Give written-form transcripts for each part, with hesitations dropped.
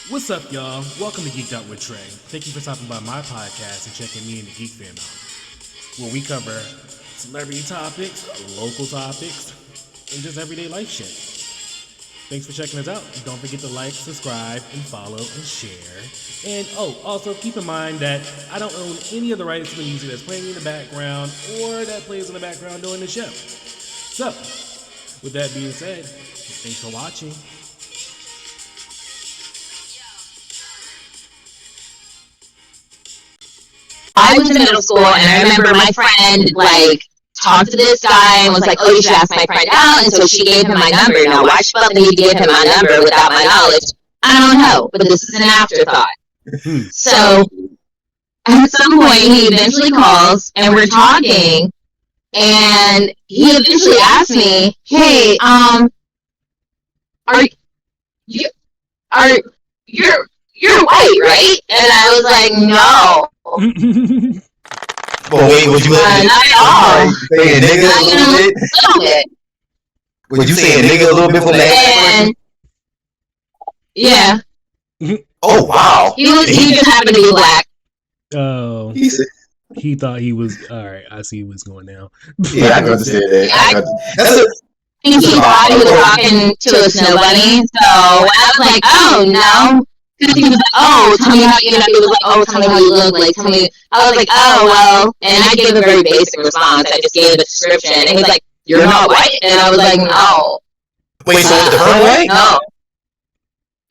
What's up, y'all? Welcome to Geek'd with Trey. Thank you for stopping by my podcast and checking me and the Geek Fam out, where we cover celebrity topics, local topics, and just everyday life shit. Thanks for checking us out. Don't forget to like, subscribe, and follow, and share. And also keep in mind that I don't own any of the rights to the music that's playing in the background or that plays in the background during the show. So, with that being said, thanks for watching. I was in middle school, and I remember my friend, talked to this guy and was like, oh, you should ask my friend out, and so she gave him my number. Now, why she felt the need to give him my number without my knowledge, I don't know, but this is an afterthought. So, at some point, he eventually calls, and we're talking, and he eventually asked me, hey, you're white, right? And I was like, no. Well, wait, would you not at all. Say a nigga a little bit? Would you say a nigga a little bit for that? Yeah. Oh, wow. He just happened to be black. Oh. He thought he was... Alright, I see what's going now. Yeah, I can understand that. I think he thought he was talking to a snow bunny, so I was like, oh, no. Because he was like, oh, tell me how you look. He was like, oh, tell me how you look. Tell me. I was like, oh, well. And I gave a very basic response. I just gave a description. And he was like, you're not white? And I was like, no. Wait, so is the friend white?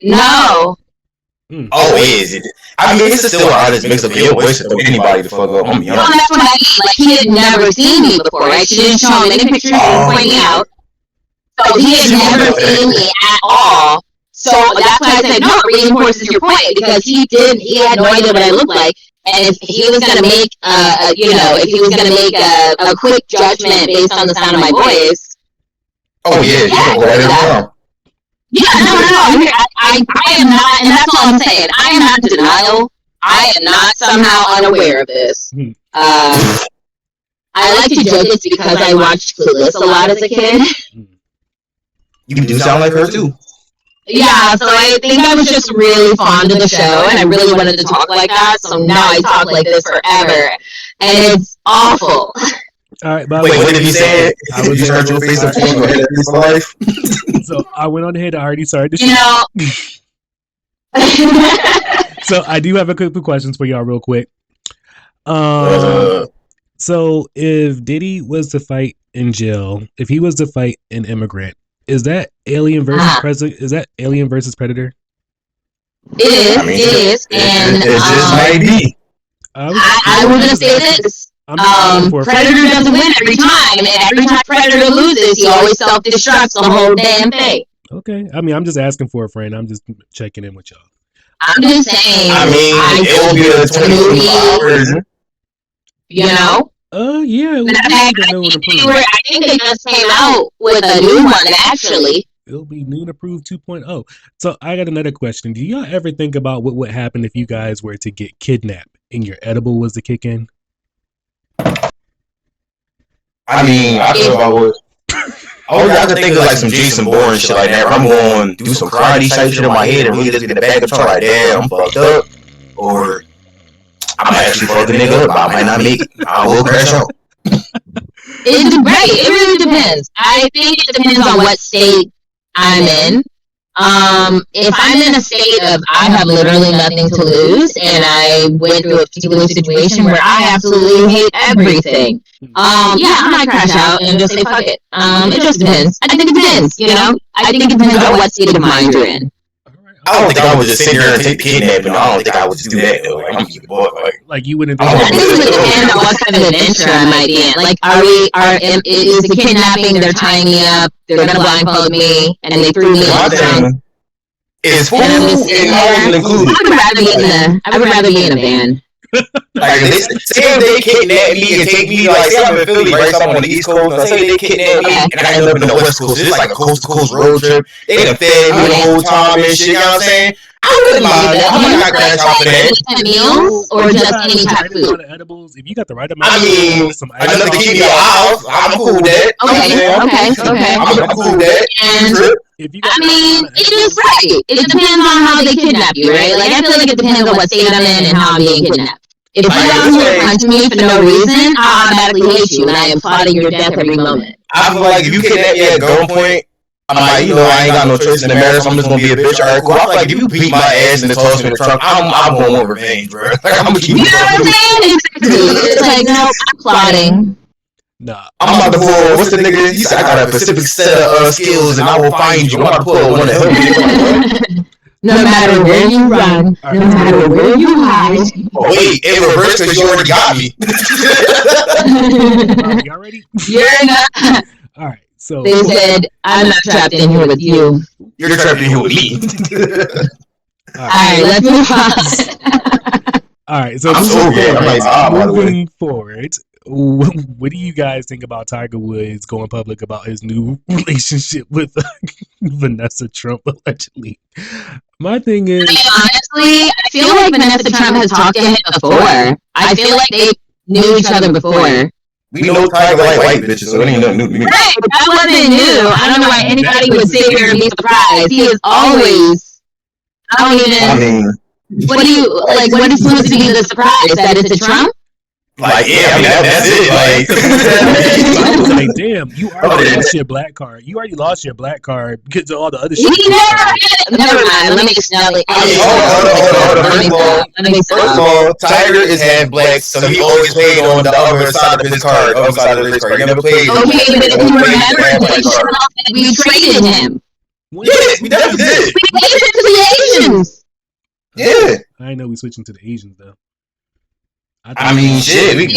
No. Oh, is it? I mean, it's still an honest mix of your voice to anybody to fuck up. I'm young. Well, that's what I mean. He had never seen me before, right? She didn't show him any pictures. She didn't point me out. So he had never seen me at all. So that's why I said, no, it reinforces your point, because he had no idea what I looked like. And if he was going to make, a quick judgment based on the sound of my voice. Oh, yeah. Yeah, no. I am not, and that's all I'm saying. I am not in denial. I am not somehow unaware of this. I like to joke it's because I watched Clueless a lot as a kid. You do sound like her, too. Yeah, so I think I was just really fond of the show, and I really wanted to talk like that, so now I talk like this forever, and it's awful. All right, wait, what did you say? I was just heard your face up for life. So I went on ahead. I already started the show. So I do have a couple questions for y'all real quick. So if Diddy was to fight in jail, if he was to fight an immigrant, is that Alien versus Predator? Is that Alien versus Predator? It is, and it just might be. I was gonna say this. Predator doesn't win every time, and every time Predator loses, he always self-destructs the whole damn thing. Okay, I mean, I'm just asking for a friend. I'm just checking in with y'all. I'm just saying. I mean, it will be a 22 hours. You know. Yeah. I think they just came out with a new one, actually. It'll be Noon Approved 2.0. So I got another question. Do y'all ever think about what would happen if you guys were to get kidnapped and your edible was to kick in? I mean, I feel I would. I could think of some Jason Bourne shit like that. I'm going to do some karate type shit in my head and really just get the back of truck like, damn, I'm fucked up. Or I might actually fuck the nigga up, but I might not make it. I will crash out. It really depends. I think it depends on what state I'm in. If I'm in a state of I have literally nothing to lose and I went through a particular situation where I absolutely hate everything, I might crash out and just say fuck it. It just depends. I think it depends, I think it depends on what state of mind you're in. I don't think I would just sit here and take kidnapping. I don't think I would just do that though. I'm gonna keep it boy. Like you wouldn't. I think it would depend on what kind of adventure I might be in. Is the kidnapping? They're tying me up. They're gonna blindfold me, and they threw me in the trunk. Is food included? I would rather be in a van. Say if they kidnap me and take me, say I'm in Philly, right? So I'm on the East Coast. Say they kidnap me and I end up in the West Coast. It's like a coast to coast road trip. They done fed me the whole time and shit. You know what I'm saying? I wouldn't mind that. I'm not crash off of that. Meals or just any type of food? Edibles, if you got the right amount. I mean, enough to keep me alive. I'm cool with that. Okay. I'm cool with that. And I mean, it is right. It depends on how they kidnap you, right? Like, I feel like it depends on what state I'm in and how I'm being kidnapped. If you're out here punching me for no reason, I automatically hate you, and I am plotting your death every moment. I feel like if you kidnap me at gunpoint, I'm like, you know, I ain't got no choice in the matter, so I'm just gonna be a bitch. Alright, cool. I feel like if you beat my ass and toss me in the trunk, I'm gonna want revenge, bro. Like, I'm gonna keep you know what I'm saying? Exactly. It's like, no, I'm plotting. Nah. I'm about to pull, what's the nigga? He said, I got a specific set of skills and I will find you. I'm about to pull one to help me. No matter where you run, no matter where you hide. Oh, wait, it reversed because you already got me. Y'all ready? You're not. Alright, so. They said, I'm not trapped in here with you. You're trapped in here with me. Alright, let's move on. Alright, so I'm so good. I'm like, moving forward. What do you guys think about Tiger Woods going public about his new relationship with Vanessa Trump, allegedly? My thing is... honestly, I feel like Vanessa Trump has talked to him before. I feel like they knew each other before. We know Tiger like white bitches, so it ain't nothing new to me. Right, but that wasn't new. I don't know why anybody would sit here and be surprised. He is always... I mean... What do you... Like, what is supposed to be the surprise? That it's a Trump? Like, yeah, I mean, that's it. I was like, damn, you already lost your black card. You already lost your black card because of all the other shit. Never mind. Let me snap it. First of all, Tiger is half black, so he always played on the other side of his card. Other side of his card. He never played. Okay, but if you remember, we traded him. Yeah, we definitely did. We gave it to the Asians. Yeah. I didn't know we switching to the Asians though. I mean, shit. Nobody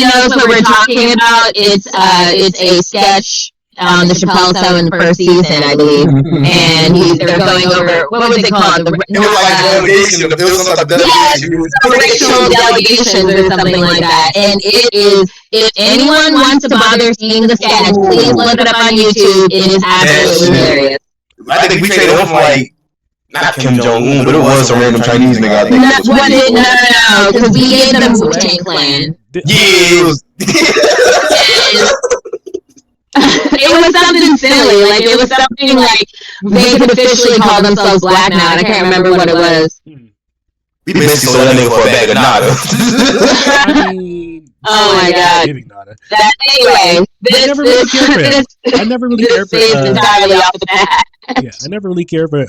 knows what we're talking about. It's a sketch on the Chappelle Show in the first season, I believe, and they're going over what was it called? Racial delegations or something like that. And it is, if anyone wants to bother seeing the sketch, please look it up on YouTube. It is absolutely hilarious. I think we traded off like. Not Kim Jong-un, but it was some random Chinese nigga. I think. No, because we gave them Wu-Tang Clan. Yeah, it was something silly. Like, it was something like they could officially call themselves black now. I can't remember what it was. We basically sold that nigga for a bag of nada. I mean, oh my god. Anyway, I never really cared for entirely off the bat. Yeah, I never really cared for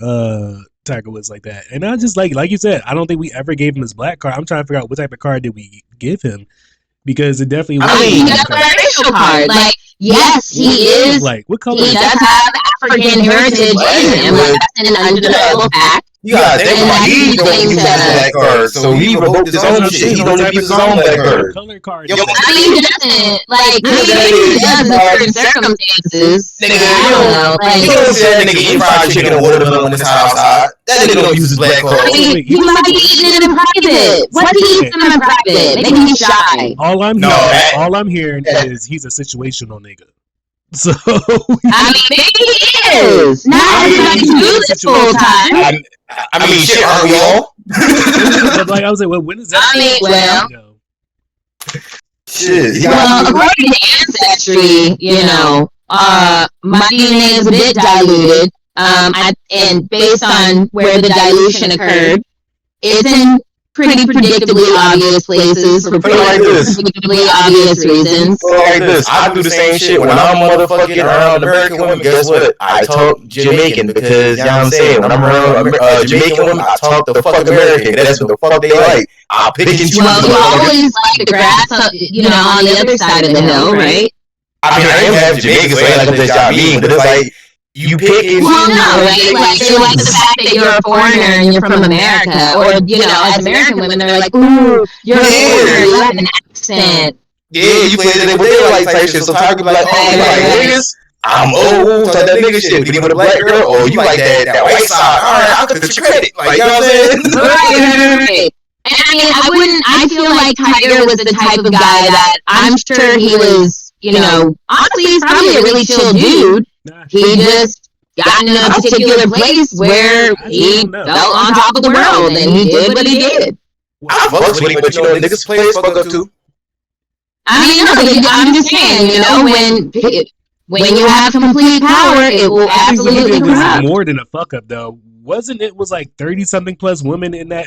Tiger Woods like that. And I just like you said, I don't think we ever gave him his black card. I'm trying to figure out what type of card did we give him, because it definitely was he got a racial card. Like, yes, he is. Like, what color? He does have African heritage in him. Like, that's an undeniable fact. You gotta think about it. He don't use his black card, so he revoked his own shit. He don't even use his own black card. Color card. I mean, he doesn't. Like, he does in certain circumstances. Nigga, you don't know. Like, you don't say that nigga eat fried chicken or watermelon when it's hot outside. That nigga don't use his black card. I mean, he might be eating it in private. What do you eat them in private? Maybe he's shy. All I'm hearing is he's a situational nigga. So I mean, maybe he is. Not everybody can do this full time. I mean, shit, aren't we all? Like, I was like, well, when is that? I mean, well, shit. Well, according to Ancestry, you know, my DNA is a bit diluted. And based on where the dilution occurred, it's in pretty predictably obvious places for predictably obvious reasons. Like this, I do the same shit when I'm motherfucking around American women. Guess what? I talk Jamaican because, you know what I'm saying, when I'm around Jamaican women, I talk the fuck American. That's what the fuck they like. I'll pick and choose. Well, you always like the grass, on the other side of the hill, right? I mean, I am half Jamaican, so I ain't like that y'all mean, but it's like, you pick and well, no, right? Like, they like the fact that you're a foreigner and you're from America. Or, as American women, they're like, ooh, you're a foreigner, you have an accent. Yeah, you play that with their like type shit. So Tiger be like, oh, you like niggas? I'm old, so that nigga shit. But even with a black girl, oh, you like that white side. All right, I'll cut the credit. Like, you know what I'm saying? Right. And I mean, I feel like Tiger was the type of guy that I'm sure he was, honestly, he's probably a really chill dude. He just got in a particular place where he felt on top of the world, and he did what he did. I fucks with him, but niggas play his fuck up too. I mean, no, but I'm just saying, when when you have complete power, it will absolutely It was corrupt. more than a fuck up, though. Wasn't it? Was like 30-something plus women in that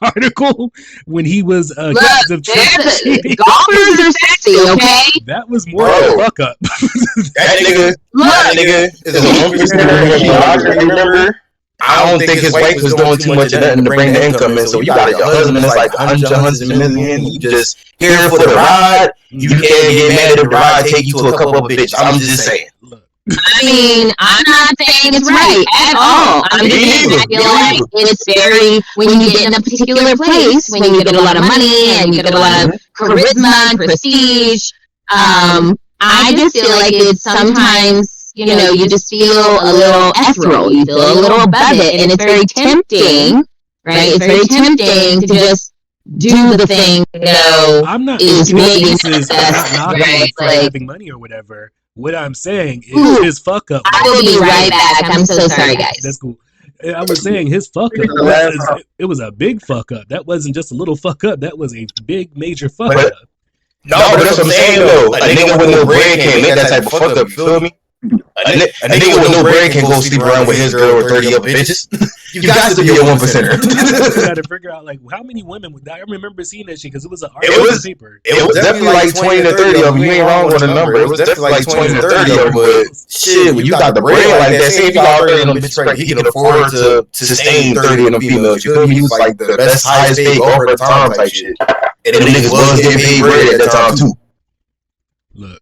article when he was Look, captain of cheating. golfers are sexy, okay? That was more than a fuck up. That Look, nigga is a 1%. Remember? I don't think his wife was doing too much of nothing to bring the income in. So you got your husband that's like hundreds of million. You just here for the ride. You can't get mad if the ride take you to a couple of bitches. I'm just saying. I mean, I'm not saying it's right at all. I'm just saying I feel like it's very, when you get in a particular place, when you get a lot of money and you get a lot of charisma and prestige, I just feel like it's sometimes, you know, you just feel a little ethereal. You feel a little above it, and it's very tempting, right? It's very tempting to just do the thing, you know, I'm not is maybe not knocking right? for Like, having money or whatever. What I'm saying is his fuck up. I will be right back. I'm so sorry, guys. That's cool. I was saying his fuck up. It was a big fuck up. That wasn't just a little fuck up. That was a big, major fuck up. No, but that's what I'm saying though. A nigga with no bread can't make that type of fuck up. You feel me? A nigga with no bread can go sleep around with his girl or 30 other bitches. You got to be a 1%er. You got to figure out like how many women. I remember seeing that shit because it was an article in the paper. It was definitely like 20 to 30 of them. You ain't wrong with the number. It was definitely like 20 to 30 of them. But shit, when you got the bread like that, say if you got 30 of them bitches, right, he can afford to sustain 30 of them females. You feel me? He was like the best, highest paid golfer at the time type shit. And them niggas was getting paid bread at that time too. Look,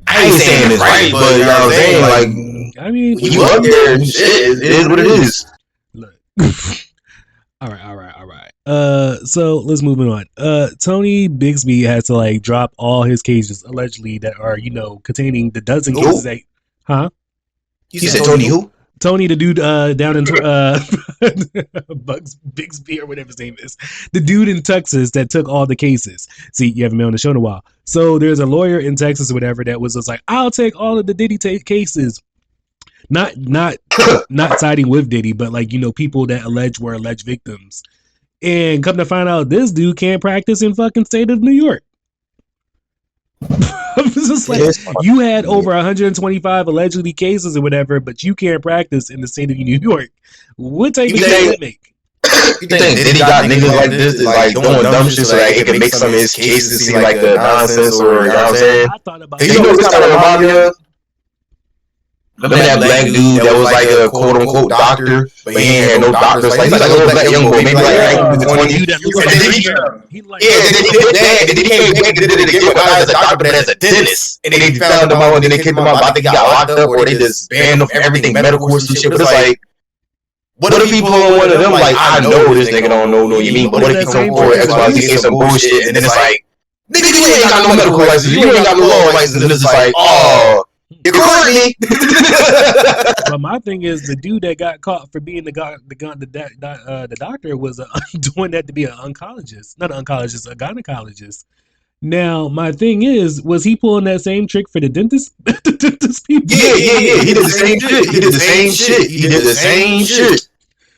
I ain't saying it's right, but you know what I'm saying? Like, I mean, when you up there, shit, it is what it is. Look. All right. So let's move on. Tony Bixby has to like drop all his cases allegedly that are, you know, containing the dozen cases that, huh? You said Tony who? Tony, the dude down in Bugs Bixby or whatever his name is, the dude in Texas that took all the cases. See, you haven't been on the show in a while. So there's a lawyer in Texas or whatever that was just like, I'll take all of the Diddy cases. Not siding with Diddy, but like, you know, people that were alleged victims. And come to find out, this dude can't practice in fucking state of New York. I was just like, you had over 125 allegedly cases or whatever, but you can't practice in the state of New York. What type of case does that make? You think Diddy got niggas like this that's like doing dumb shit so that it can make some of his cases seem like the nonsense or, you know what I'm saying? I thought about You know what this kind of remind me of? Remember that black dude that was like a quote unquote doctor, but he ain't had no doctors. Like, he's like a little black young boy, maybe like 20. And then he came back and did it again, but not as a doctor, but as a dentist. And then they found him out, and then they kicked him out. I think he got locked up, or they just banned him from everything medical or some shit. But it's like, what if he pull on one of them? Like, I know this nigga don't know you mean, but what if he come forward XYZ say some bullshit, and then it's like, nigga, you ain't got no medical license, you ain't got no law license, and it's just like, oh. You caught me. But my thing is, the dude that got caught for being the doctor was doing that to be an oncologist, not an oncologist, a gynecologist. Now, my thing is, was he pulling that same trick for the dentist? The dentist people? Yeah. He did the same shit.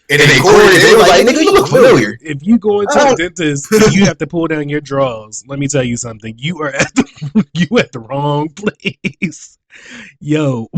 And then they recorded. They was like, "Nigga, you look familiar." If you go into a dentist, you have to pull down your drawers. Let me tell you something. You are at the wrong place. Yo.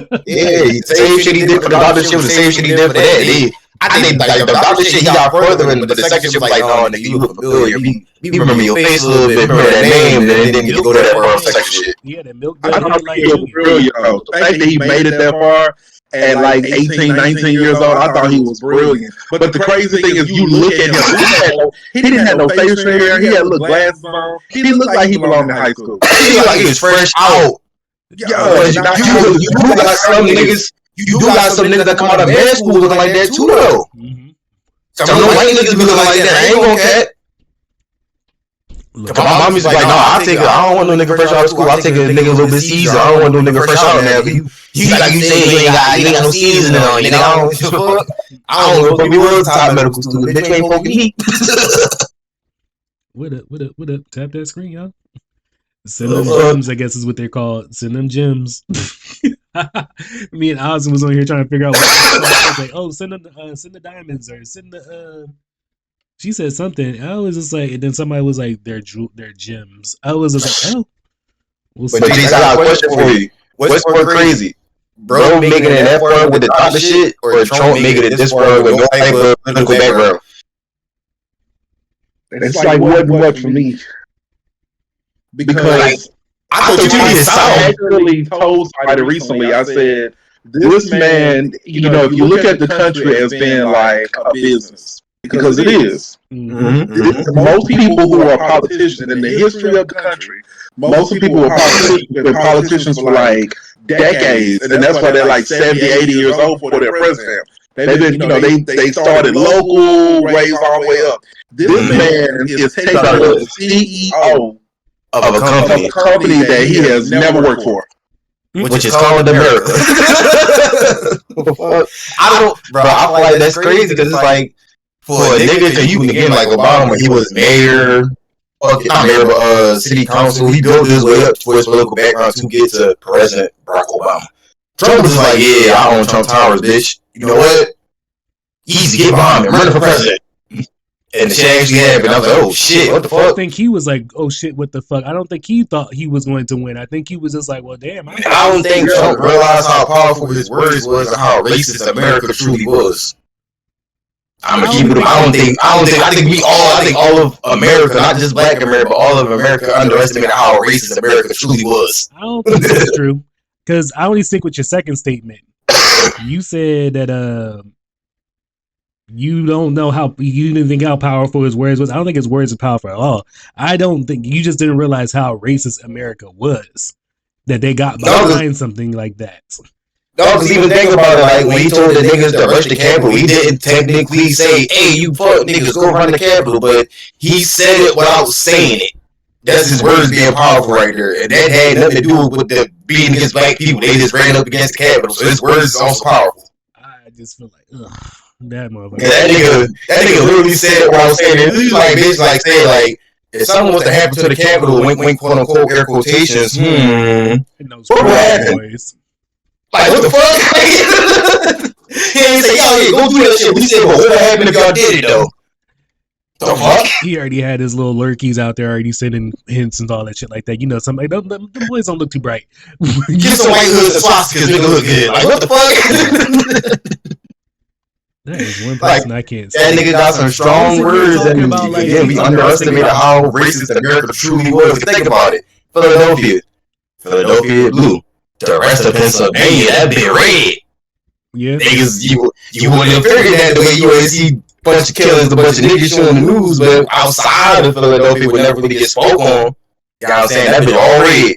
Same shit he did for the doctor shit was the same shit he did for that. I think like the doctor shit he got further in, but the second shit was like, "No, nigga, you look familiar. You remember your face a little bit, remember that name, and then you go to that second shit." Yeah, that milk. I thought he was brilliant. The fact that he made it that far at like 18, 19 years old, I thought he was brilliant. But the crazy thing is, you look at him, he didn't have no facial hair, he had little glasses on, he looked like he belonged in high school. He looked like he was fresh out. You got some niggas. You do got some niggas that come out of med school looking like that too, though. Some of the white niggas be looking like that. I ain't gonna cat. My mommy's like, no, I don't want no nigga fresh out of school. I'll take a nigga a little bit seasoned. I don't want no nigga fresh out now. You like you say you ain't got no seasoning on you. I don't know if we were top medical student. Bitch ain't supposed to heat. What up? Tap that screen, y'all. Send them gems, I guess is what they're called. Send them gems. Me and Ozzy was on here trying to figure out what I was like, oh, send the diamonds or send the she said something. I was just like, and then somebody was like, they're gems. I was just like, oh, But Jason, I got a question for you. What's more crazy? Bro making it that far with the doctor shit, or Trump making it this far with no type of political background? It's like what for me. Because I thought you needed I sound. actually told somebody recently, I said, this man, if you look at the country as being like a business, because it is. Most people who are politicians in the history of the country, most people who are politicians for like decades, and that's why they're like 70, 80 years old before they're president. They've been, they started local, raised all the way up. This man is taking the CEO Of a company that he has never worked for, which is called America. I feel like that's crazy because it's like for a nigga that you can get like Obama, he was mayor, not mayor, but city council. He built his way up for his political background to get to President Barack Obama. Trump was like, yeah, I own Trump Towers, bitch. You know what? Easy, get behind me, run for president. And the shit actually happened. I was like, oh shit, what the fuck? I think he was like, oh shit, what the fuck? I don't think he thought he was going to win. I think he was just like, well, damn. I don't think Trump realized how powerful his words was and how racist America truly was. I'm gonna keep it. I think all of America, not just Black America, but all of America underestimated how racist America truly was. I don't think that's true. Because I only stick with your second statement. You said that you don't know you didn't think how powerful his words was. I don't think his words are powerful at all. I don't think you just didn't realize how racist America was, that they got behind something like that. No, because even think about it, like when he told the niggas to rush the Capitol, he didn't technically say, hey, you fuck niggas, go run the Capitol, but he said it without saying it. That's his words being powerful right there. And that had nothing to do with the being against black people. They just ran up against the Capitol, so his words is also powerful. I just feel like, ugh. That motherfucker. That nigga literally said it while I was saying it. He's like, bitch, like, say, like, if something was to happen to the Capitol, wink, quote unquote, air quotations, what would happen? Like, what the fuck? He ain't say, yo, go do that shit. We said, well, what would happen if y'all did it, though? The fuck? He already had his little lurkies out there already sending hints and all that shit like that. You know, somebody, the boys don't look too bright. Get some white hoods and swastikas, nigga look good. Like, what the fuck? That is one person I can't say. That nigga got some strong words, and again, we underestimated how racist America truly was. Think about it. Philadelphia blue. The rest of Pennsylvania, that bit red. Yeah. Niggas, you wouldn't have figured that the way you always see a bunch of killings, a bunch of niggas showing the news, but outside of Philadelphia would never really get spoke on. You know what I'm saying? That bit all red.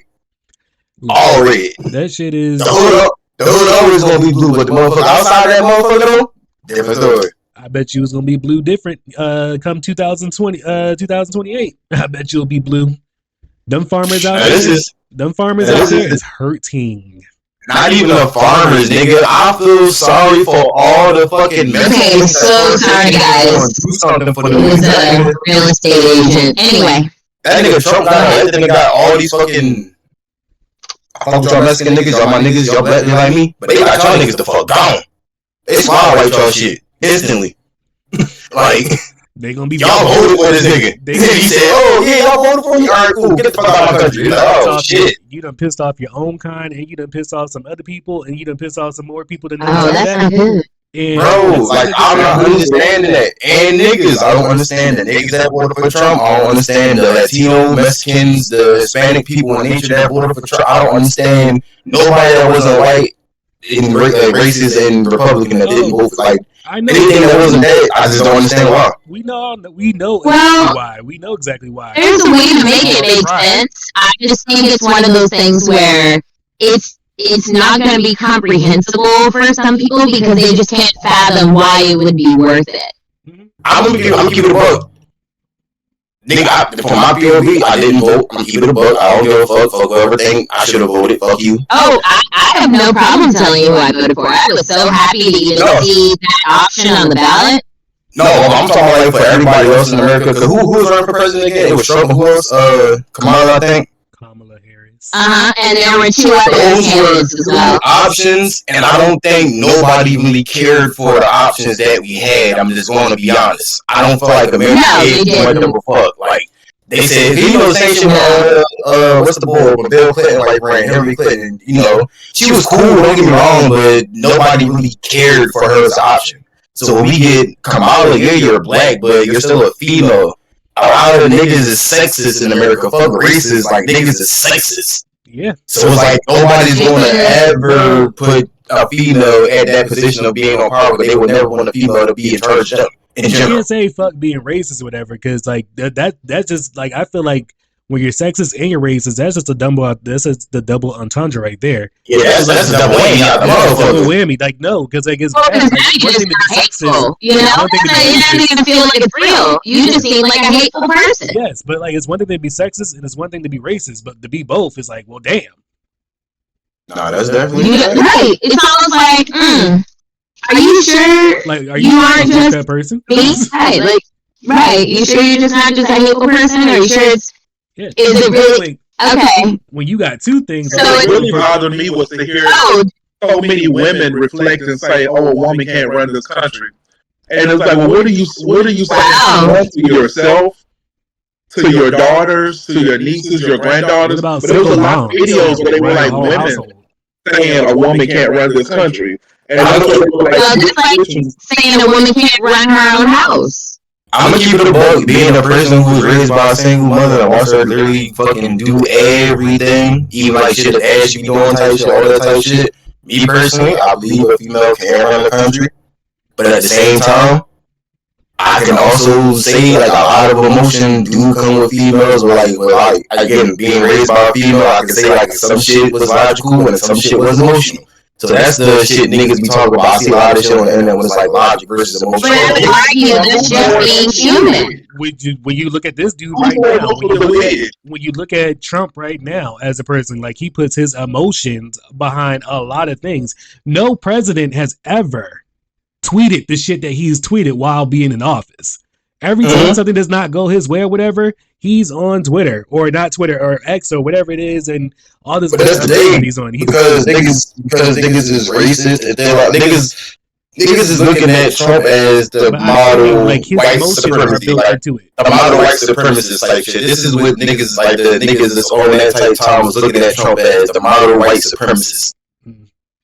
All red. That shit is... The hood always gonna be blue, but the motherfucker outside of that motherfucker though, different story. I bet you it's gonna be blue different come 2028. I bet you'll be blue. Them farmers out there. Them farmers out there is hurting. Not even the farmers, nigga. I feel sorry for all the fucking men. Okay, so sorry, guys. Do something for It was a real estate agent. Anyway. That nigga Trump got all these fucking... I fuck with y'all Mexican niggas, y'all my niggas, y'all black like me, but they got y'all niggas the fuck gone. They smile white y'all shit instantly. Like... They gonna be y'all voted for this nigga. He said, "Oh yeah, y'all voted for me. All right, cool. Get the fuck out of my country." Like, oh shit! You done pissed off your own kind, and you done pissed off some other people, and you done pissed off some more people than that's not good. Bro, like I'm not understanding that. And niggas, I don't understand the niggas that voted for Trump. I don't understand the Latino, Mexicans, the Hispanic people in nature that voted for Trump. I don't understand nobody that wasn't white, racist, and Republican that didn't vote. Like. Anything that wasn't that, I just don't understand why. We know exactly why. We know exactly why. There's a way to make it make sense. I just think it's one of those things where it's not going to be comprehensible for some people because they just can't fathom why it would be worth it. I'm gonna keep it a buck. Nigga, from my POV, I didn't vote. I'm keeping it a buck. I don't give a fuck. Fuck everything. I should have voted. Fuck you. Oh, I have no problem telling you who I voted for. I was so happy to even see that option on the ballot. No, I'm talking like for everybody else in America. Because who was running for president again? It was Trump. Who else? Kamala, I think. Kamala Harris. And there were two other candidates as well. Options, and I don't think nobody really cared for the options that we had. I'm just going to be honest. I don't feel like America cared much of a fuck. Like, they said, the same shit with, what's the boy, when Bill Clinton, like, ran, Hillary Clinton, she was cool, don't get me wrong, but nobody really cared for her as an option. So when we get Kamala, you're black, but you're still a female. A lot of niggas is sexist in America. Fuck racist, like, niggas is sexist. Yeah. So it's like, nobody's going to ever put a female at that position of being on power, but they would never want a female to be in charge of them. You can't say fuck being racist or whatever, because like that's just like, I feel like when you're sexist and you're racist, that's just the double entendre right there. Yeah, that's a double whammy. Double whammy. Like, no, because like it's bad. Like, one thing to be sexist, you're not even gonna feel like it's real. You just seem like a hateful person. Yes, but like it's one thing to be sexist and it's one thing to be racist, but to be both is like, well, damn. No, that's definitely right. It's almost like, are you sure? Like, are you not just that person? Me? Right, like, right. You sure you're just not just a hateful person? Or are you sure it's? Yeah. Is it really? Okay. When you got two things. So what really bothered me was to hear so many women reflect and say, "Oh, a woman can't run this country," and it's like, well, what are you saying to yourself, to your daughters, to your nieces, your granddaughters? But there was a lot of videos where they were like women saying a woman can't run this country. And just like saying a woman can't run her own house. I'm gonna keep it a buck. Being a person who was raised by a single mother, I watched her literally fucking do everything, even like shit that Ash be doing type shit, all that type shit. Me personally, I believe a female can run the country, but at the same time, I can also say like a lot of emotion do come with females, or like again, being raised by a female, I can say like some shit was logical and some shit was emotional. So that's the shit niggas be talking about. I see a lot of shit on the internet when it's like logic versus emotion. But I would argue that's just being human. When you look at this dude right now, when you look at Trump right now as a person, like he puts his emotions behind a lot of things. No president has ever tweeted the shit that he's tweeted while being in office. Every time something does not go his way or whatever, he's on Twitter or not Twitter or X or whatever it is, and all this. But that's the thing, he's on. Because niggas is racist. Niggas is looking at Trump as the model white supremacy, like the model white supremacist type shit. This is what niggas like the niggas that's on that type time was looking at Trump as the model white supremacist.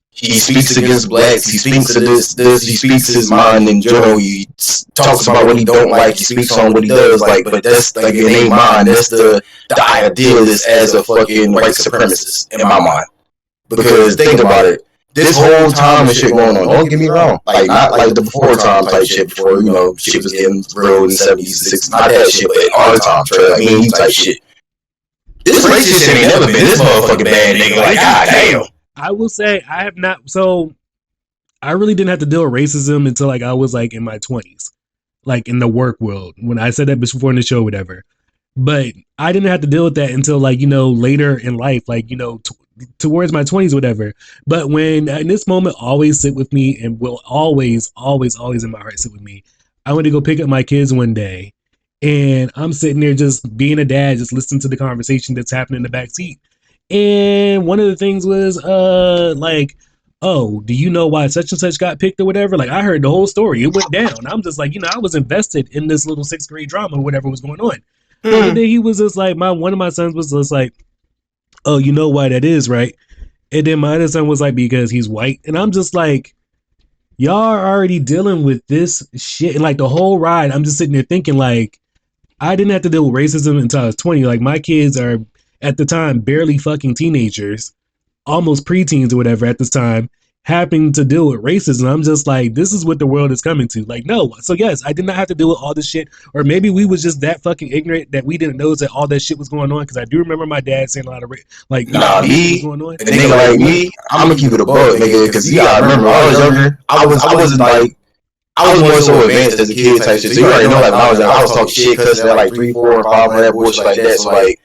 He speaks against blacks. He speaks to this. He speaks his mind in general. He talks about what he don't like. He speaks on what he does like. But that's like in their mind. That's the idealist as a fucking white supremacist in my mind. Because think about it. This whole time and shit going on. Don't get me wrong. Like not like the before time type shit. Before shit was getting real in the 70s and 60s. Not that shit, but our time, Trey. Like you type shit. This racist shit ain't never been this motherfucking bad, nigga. Like god damn. I will say I have not. So I really didn't have to deal with racism until like I was like in my 20s, like in the work world. When I said that before in the show, whatever. But I didn't have to deal with that until like later in life, like towards my 20s, whatever. But when in this moment always sit with me and will always in my heart sit with me. I went to go pick up my kids one day, and I'm sitting there just being a dad, just listening to the conversation that's happening in the back seat. And one of the things was like, oh, do you know why such and such got picked or whatever? Like I heard the whole story. It went down. I'm just like, I was invested in this little 6th grade drama or whatever was going on. And then he was just like, one of my sons was just like, oh, you know why that is, right? And then my other son was like, because he's white. And I'm just like, y'all are already dealing with this shit. And like the whole ride, I'm just sitting there thinking like, I didn't have to deal with racism until I was 20. Like my kids are at the time barely fucking teenagers, almost preteens or whatever at this time, having to deal with racism. I'm just like, this is what the world is coming to. Like, no. So yes, I did not have to deal with all this shit. Or maybe we was just that fucking ignorant that we didn't know that all that shit was going on. Because I do remember my dad saying a lot of like, me, going on. A nigga like me, I'm gonna keep it a buck, nigga. Because I remember I was younger. I was more so advanced as a kid type shit. So you already know, like when I was young, I was talking shit, cussing at like 3, 4, and 5 and that bullshit like that. So like,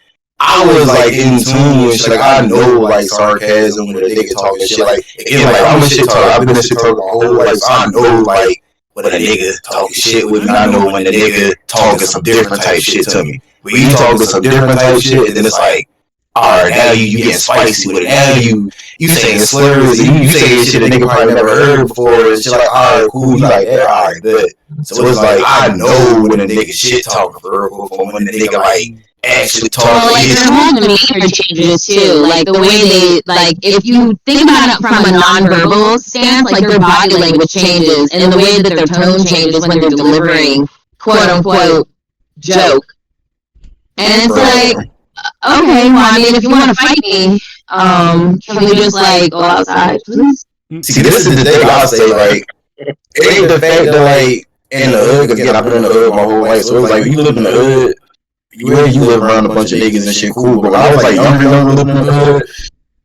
I was like in tune with shit. Like I know like sarcasm when a nigga talking shit. Like again, like I'm a shit talker. I've been a shit talker my whole life. So I know like when a nigga talking shit with me. I know when a nigga talking some different type shit to me. When you talking some different type shit, and then it's like, all right, now you getting spicy with it. Now you saying slurs. You saying shit a nigga probably never heard before. It's just like, all right, cool. You like, yeah, all right, good. So it's like I know when a nigga shit talking for real, when a nigga like actually talk. Well, like their whole demeanor changes too. Like the way they, like if you think about it from a nonverbal stance, like their body language changes, and the way that their tone changes when they're delivering quote unquote joke. And it's like, okay, well, I mean, if you want to fight me, can we just like go outside, please? See, this is the thing I'll say. Like, it ain't the fact that like in the hood, because again, I've been in the hood my whole life, so it was like you live in the hood. You live around a bunch of niggas and shit, cool. But when I was like younger living in the hood,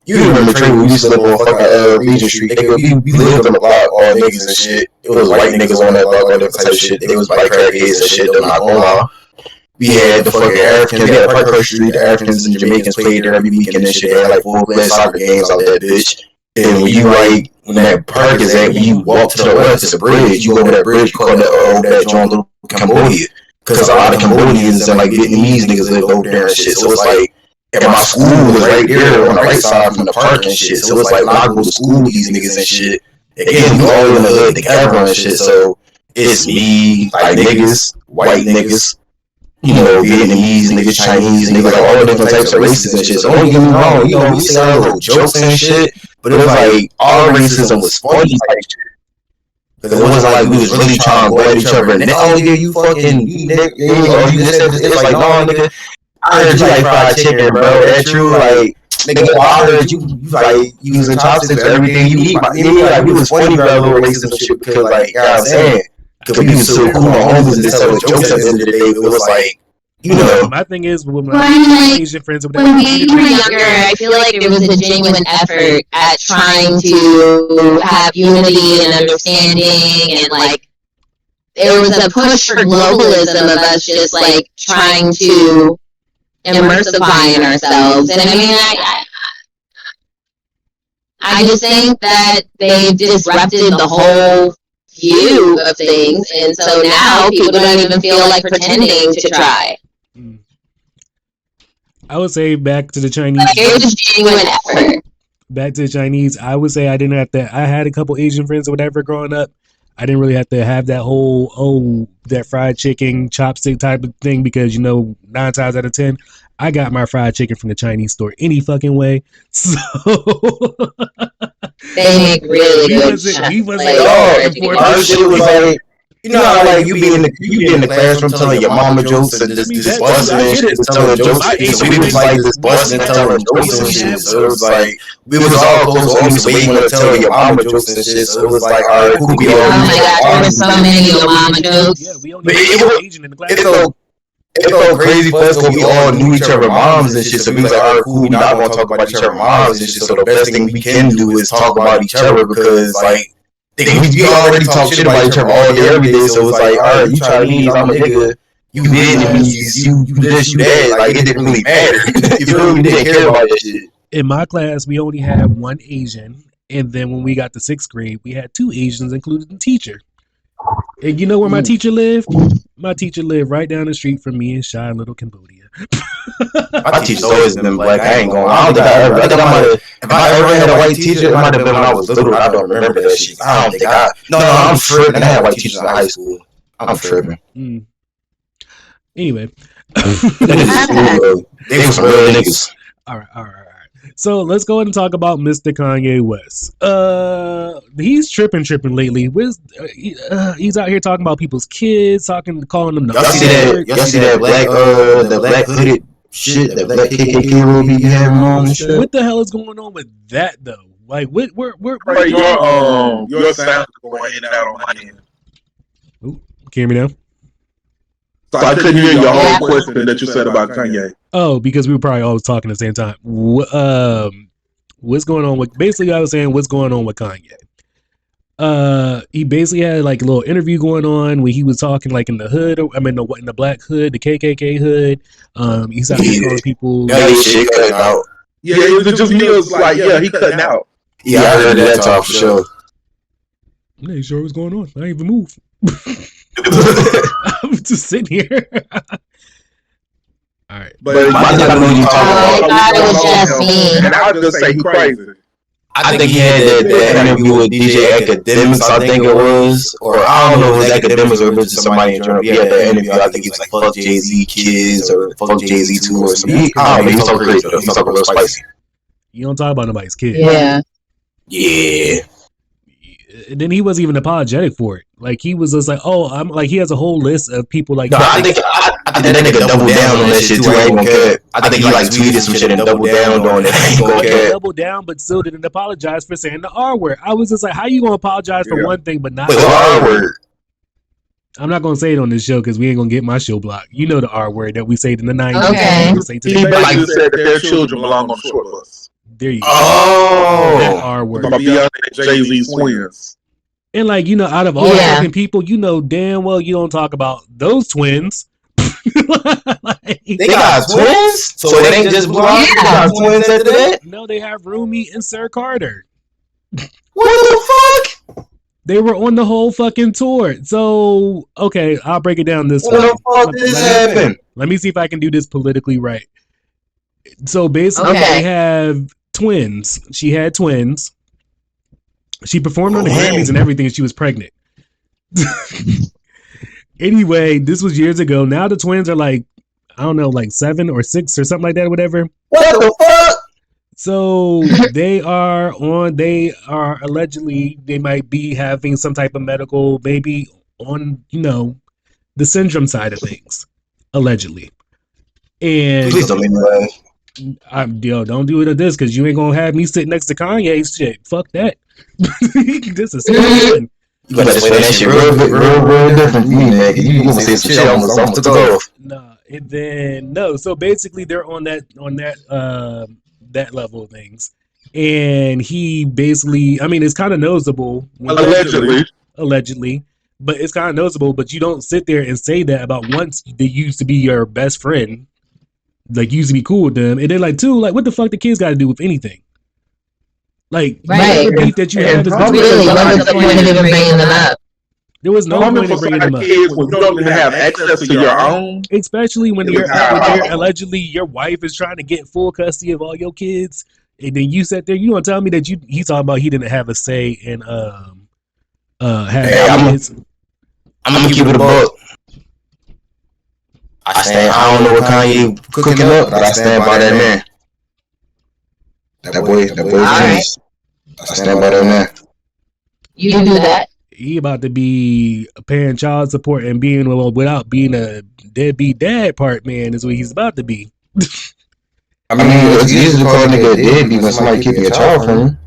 you remember Trey, we used to live on fucking Regent Street. Nigga, we lived on the block, all niggas and shit. It was white niggas on that block, all different type of shit. They was white crackheads and shit. They're not gonna lie. We had the fucking Africans. We had Parkhurst Street. The Africans and Jamaicans played there every weekend and shit. They had like full-fledged soccer games out there, bitch. And when you like when that park is at, when you walk to the west, it's a bridge. You go over that bridge, you call that joint Little Cambodia. Because a lot of Cambodians and like Vietnamese niggas live over there and shit. So it's like, and my school was right there on the right side from the park and shit. So it's like, when I go to school with these niggas and shit, again, we all in the hood together and shit. So it's me, like niggas, white niggas, you know, Vietnamese niggas, Chinese niggas, like all different types of races and shit. So don't get me wrong, you know, we say our little jokes and shit, but it was like, all racism was funny type shit. Because it wasn't like we was really trying to go at each other and oh yeah, you fucking you nigga, or you this. It's like, no nigga, I heard you like fried chicken, bro. That true, like nigga, I heard you like using chopsticks for everything you eat. You know, like we was funny about a little racism shit because like, you know what I'm saying? Because we was so cool, my homies and just telling jokes at the end of the day. It was like, you know. My thing is with my Asian friends or whatever. When we were younger, I feel like there was a genuine effort at trying to have unity and understanding, and like there was a push for globalism of us just like trying to immersify in ourselves. And I mean, I just think that they've disrupted the whole view of things, and so now people don't even feel like pretending to try. I would say back to the Chinese. Like, it was genuine effort. Back to the Chinese, I would say I didn't have to. I had a couple Asian friends or whatever growing up. I didn't really have to have that whole that fried chicken chopstick type of thing because, you know, 9 times out of 10, I got my fried chicken from the Chinese store any fucking way. So they make really good stuff. Our shit was like, you know how like you be in the classroom telling your mama jokes and just busting and shit, telling jokes. So we was like just busting and telling jokes and shit. So it was like we was all close homies, so we want to tell your mama jokes and shit. So it was like, all right, cool. Oh my god, there were so many your mama jokes. Yeah, we only had Asian in the class. It felt crazy for us because we all knew each other's moms and shit. So we was like, all right, cool. We not want to talk about each other's moms and shit. So the best thing we can do is talk about each other because like. We already talk shit about each other all day, every day, so it's like, alright, you Chinese, I'm a nigga, you Vietnamese, you this, you that, like, it didn't really matter. You feel me? We didn't care about that shit. In my class, we only had 1 Asian, and then when we got to 6th grade, we had 2 Asians, including the teacher. And you know where my teacher lived? My teacher lived right down the street from me in shy little Cambodia. My teacher's always been black. I ain't going. I don't think I ever. I think I might have. If I ever had a white teacher, it might have been when I was little. I don't remember that shit. I don't think I. No, I'm tripping. I had white teachers in high school. I'm tripping. Anyway, they were some real niggas. All right. So let's go ahead and talk about Mr. Kanye West. He's tripping lately. He's out here talking about people's kids, calling them. Y'all see that black, the black hooded shit, that black KKK will be having on and shit. What the hell is going on with that though? Like, where your sound going in and out on my end. Ooh, can you hear me now? So I couldn't hear your whole question that you said about Kanye. Oh, because we were probably always talking at the same time. What's going on with? Basically, I was saying what's going on with Kanye. He basically had like a little interview going on where he was talking like in the hood. I mean, in the black hood, the KKK hood. He's out here calling people. Yeah, shit cutting out. Yeah, it was just me. It was like, yeah, he cutting out. Yeah, I heard that talk for sure. I'm not sure what's going on. I ain't even moved. I'm just sitting here. All right, but I thought it was just me. And I would just say he's crazy. I think he had that interview with DJ Academics, I think it was. Or I don't know if it was Academics or it was just somebody in general. He had that interview, I think he was like, fuck Jay-Z kids or fuck Jay-Z too or something. I don't know, he was talking crazy though. He was talking real spicy. You don't talk about nobody's kid. Yeah. Yeah. And then he wasn't even apologetic for it. Like he was just like, oh, I'm like he has a whole list of people like. No, I think that nigga doubled down on that shit too. I ain't gonna care. I think he like tweeted some shit and doubled down on it. I ain't gonna care. Doubled down, but still didn't apologize for saying the R word. I was just like, how you gonna apologize for one thing but not the R word? I'm not gonna say it on this show because we ain't gonna get my show blocked. You know the R word that we say in the 90s. Okay. He basically said that their children belong on the short bus. There you go. Oh, that R word. Beyonce and Jay-Z's twins. And like, you know, out of all fucking people, you know damn well you don't talk about those twins. Like, they got twins? So it ain't just blonde? They got twins after that? No, they have Rumi and Sir Carter. What the fuck? They were on the whole fucking tour. So, okay, I'll break it down this way. What the fuck did this happen? Let me see if I can do this politically right. So basically, they have twins. She had twins. She performed on the Grammys and everything, and she was pregnant. Anyway, this was years ago. Now the twins are like, I don't know, like 7 or 6 or something like that, whatever. What the fuck? So they are allegedly, they might be having some type of medical, maybe on, you know, the syndrome side of things, allegedly. And please don't make me laugh. Don't do it at this because you ain't gonna have me sit next to Kanye. Shit, fuck that. This is serious. You gotta explain that shit real different for me, nigga. You gonna say some shit almost took off. Nah, and then no. So basically, they're on that level of things, and he basically, I mean, it's kind of noticeable. Allegedly, but it's kind of noticeable. But you don't sit there and say that about once they used to be your best friend, like you used to be cool with them, and then like two, like what the fuck the kids got to do with anything? Like, right. The beef that you have is really, what was the point of even bringing them up? There was no point in bringing them up. Kids when you don't even have access to your own. Especially when you're allegedly your wife is trying to get full custody of all your kids, and then you sat there. You gonna tell me that he's talking about he didn't have a say in having kids. I'm gonna keep it a buck. I don't know what Kanye cooking up, but I stand by that man. That boy, right. I stand by that man. You can do that. He about to be paying child support and being without being a deadbeat dad part man is what he's about to be. I mean, it's easy to call a nigga a deadbeat when somebody keeping a child from him.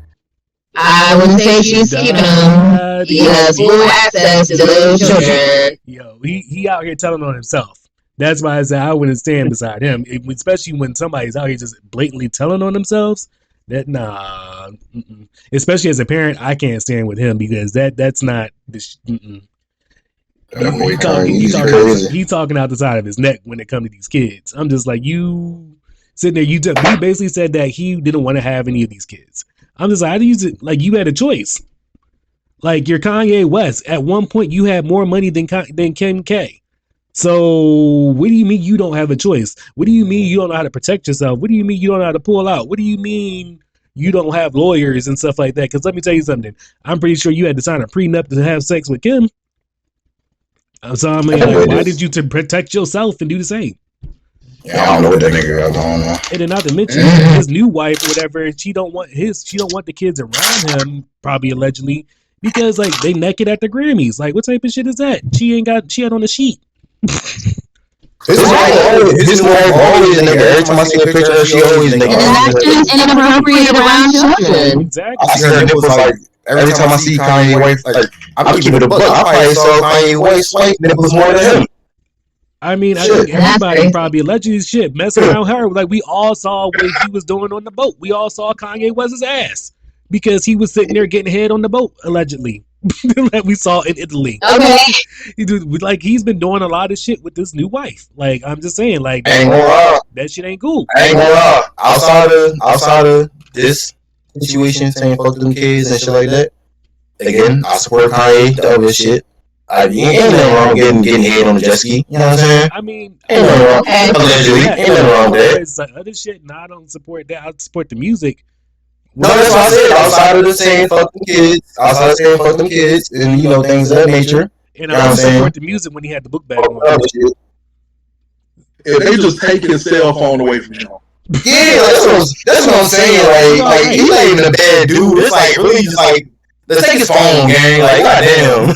I wouldn't say she's keeping him. He has full access to those children. Yo, he out here telling on himself. That's why I said I wouldn't stand beside him, especially when somebody's out here just blatantly telling on themselves. That especially as a parent, I can't stand with him because that's not the. He's talking out the side of his neck when it comes to these kids. I'm just like, you sitting there. He basically said that he didn't want to have any of these kids. I'm just like, how do you like you had a choice? Like you're Kanye West. At one point, you had more money than Kim K. So what do you mean you don't have a choice? What do you mean you don't know how to protect yourself? What do you mean you don't know how to pull out? What do you mean you don't have lawyers and stuff like that? Because let me tell you something. I'm pretty sure you had to sign a prenup to have sex with Kim. So I mean, like, why did you to protect yourself and do the same? Yeah, I don't know what that nigga got going on. And then not to mention his new wife, or whatever. She don't want the kids around him. Probably allegedly because like they naked at the Grammys. Like what type of shit is that? She had on a sheet. His wife always a nigga. Every time I see a picture of her, she always nigga. And that's just inappropriate around children. Exactly. I see her nipples like every time I see Kanye wife. Like I'm keeping it a buck. I probably saw Kanye wife's wife nipples more than him. I mean, I think everybody probably allegedly shit messing around her. Like we all saw what he was doing on the boat. We all saw Kanye West's ass because he was sitting there getting head on the boat allegedly. Like we saw in Italy. Okay. Like he's been doing a lot of shit with this new wife. Like I'm just saying, like that shit ain't cool. I ain't gonna lie. Outside of this situation, saying fuck them kids and shit like that. Again, I support Kanye. The other shit. Ain't nothing wrong getting head on the jet ski. You know what I'm saying? I mean, ain't nothing wrong. Allegedly, ain't nothing wrong with that. It's like other shit. No, I don't support that. I support the music. No, that's why I said, outside of the saying fuck them kids, and things of that nature. And I also support the music when he had the book bag on. If they just take his cell phone away from him. Yeah, that's what I'm saying. Like he's not even a bad dude. It's like really just like, let's take his phone, gang. Like, goddamn.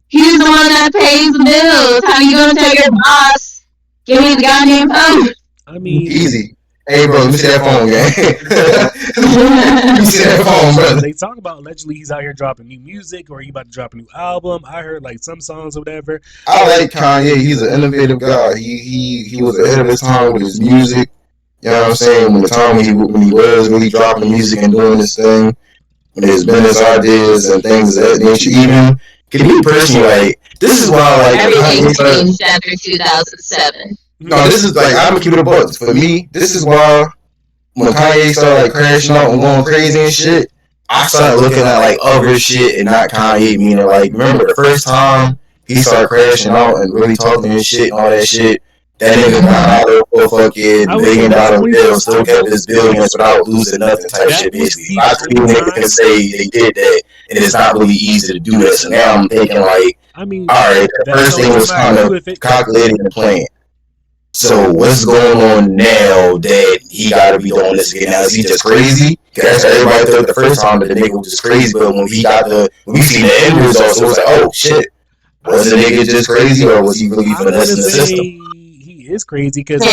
He's the one that pays the bills. How you gonna tell your boss, give me the goddamn phone? I mean, easy. Hey, bro, let me see that phone, gang. Let me see that phone, brother. They talk about allegedly he's out here dropping new music, or he about to drop a new album. I heard like some songs or whatever. I like Kanye. He's an innovative guy. He was ahead of his time with his music. You know what I'm saying? When he was really dropping music and doing this thing, when his business ideas and things of that nature, even to me personally, like, this is why, like, everything changed after 2007. No, this is like, I'm gonna keep it a buck. For me, this is why when Kanye started like crashing out and going crazy and shit, I started looking at like other shit and not Kanye. Meaning, like, remember the first time he started crashing out and really talking and shit and all that shit, that nigga got out of fucking $1 billion bill, still kept his billions without losing nothing type shit. Basically, lots of people can say they did that, and it's not really easy to do that. So now I'm thinking like, I mean, all right, the first thing was kind of calculated and planned. So what's going on now that he got to be doing this again? Now is he just crazy? Because everybody thought the first time that the nigga was just crazy, but when we seen the end results, it was like, oh shit, was the nigga just crazy, or was he really finessing the system? He is crazy because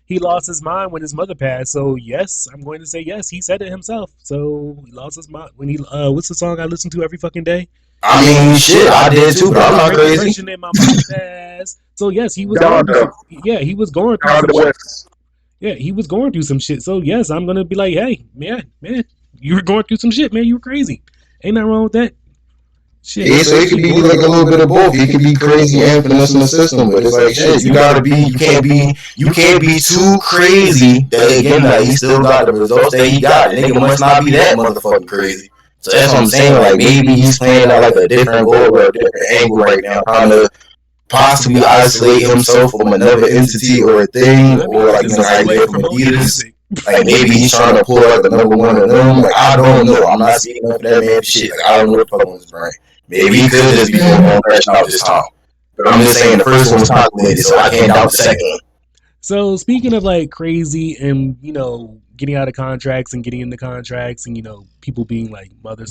he lost his mind when his mother passed. So yes, I'm going to say yes. He said it himself. So he lost his mind when he. What's the song I listen to every fucking day? I mean, shit, I did too, but I'm not crazy. In my mother passed. So yes, he was. He was going through some shit. Yeah, he was going through some shit. So yes, I'm gonna be like, hey, man, you were going through some shit, man. You were crazy. Ain't nothing wrong with that. Shit. Yeah, so it could be like a little bit of both. He could be crazy and finessing the system, but it's like shit. You can't be too crazy. That again, like, he still got the results that he got. The nigga must not be that motherfucking crazy. So that's what I'm saying. Like, maybe he's playing out like a different goal or a different angle right now, trying to possibly isolate himself from another entity or a thing, or like, how he from Adidas. Like, maybe he's trying to pull out the number one of them. Like, I don't know. I'm not speaking up for that man shit. Like, I don't know what the fuck on his brain. Maybe he could just be going on crashing out this time. But I'm just saying the first one was calculated, so I can't doubt the second one. So speaking of like crazy and, getting out of contracts and getting into contracts and, people being like mother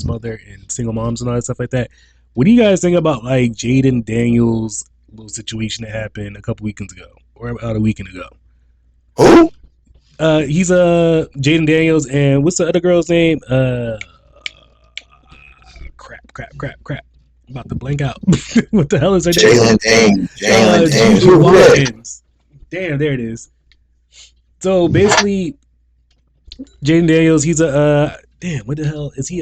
and single moms and all that stuff like that, what do you guys think about like Jaden Daniels' little situation that happened a couple weekends ago or about a weekend ago? Who? He's Jaden Daniels, and what's the other girl's name? Crap. I'm about to blank out. What the hell is her name? Jalen Watkins. Damn, there it is. So basically, Jaden Daniels, he's a damn. What the hell is he?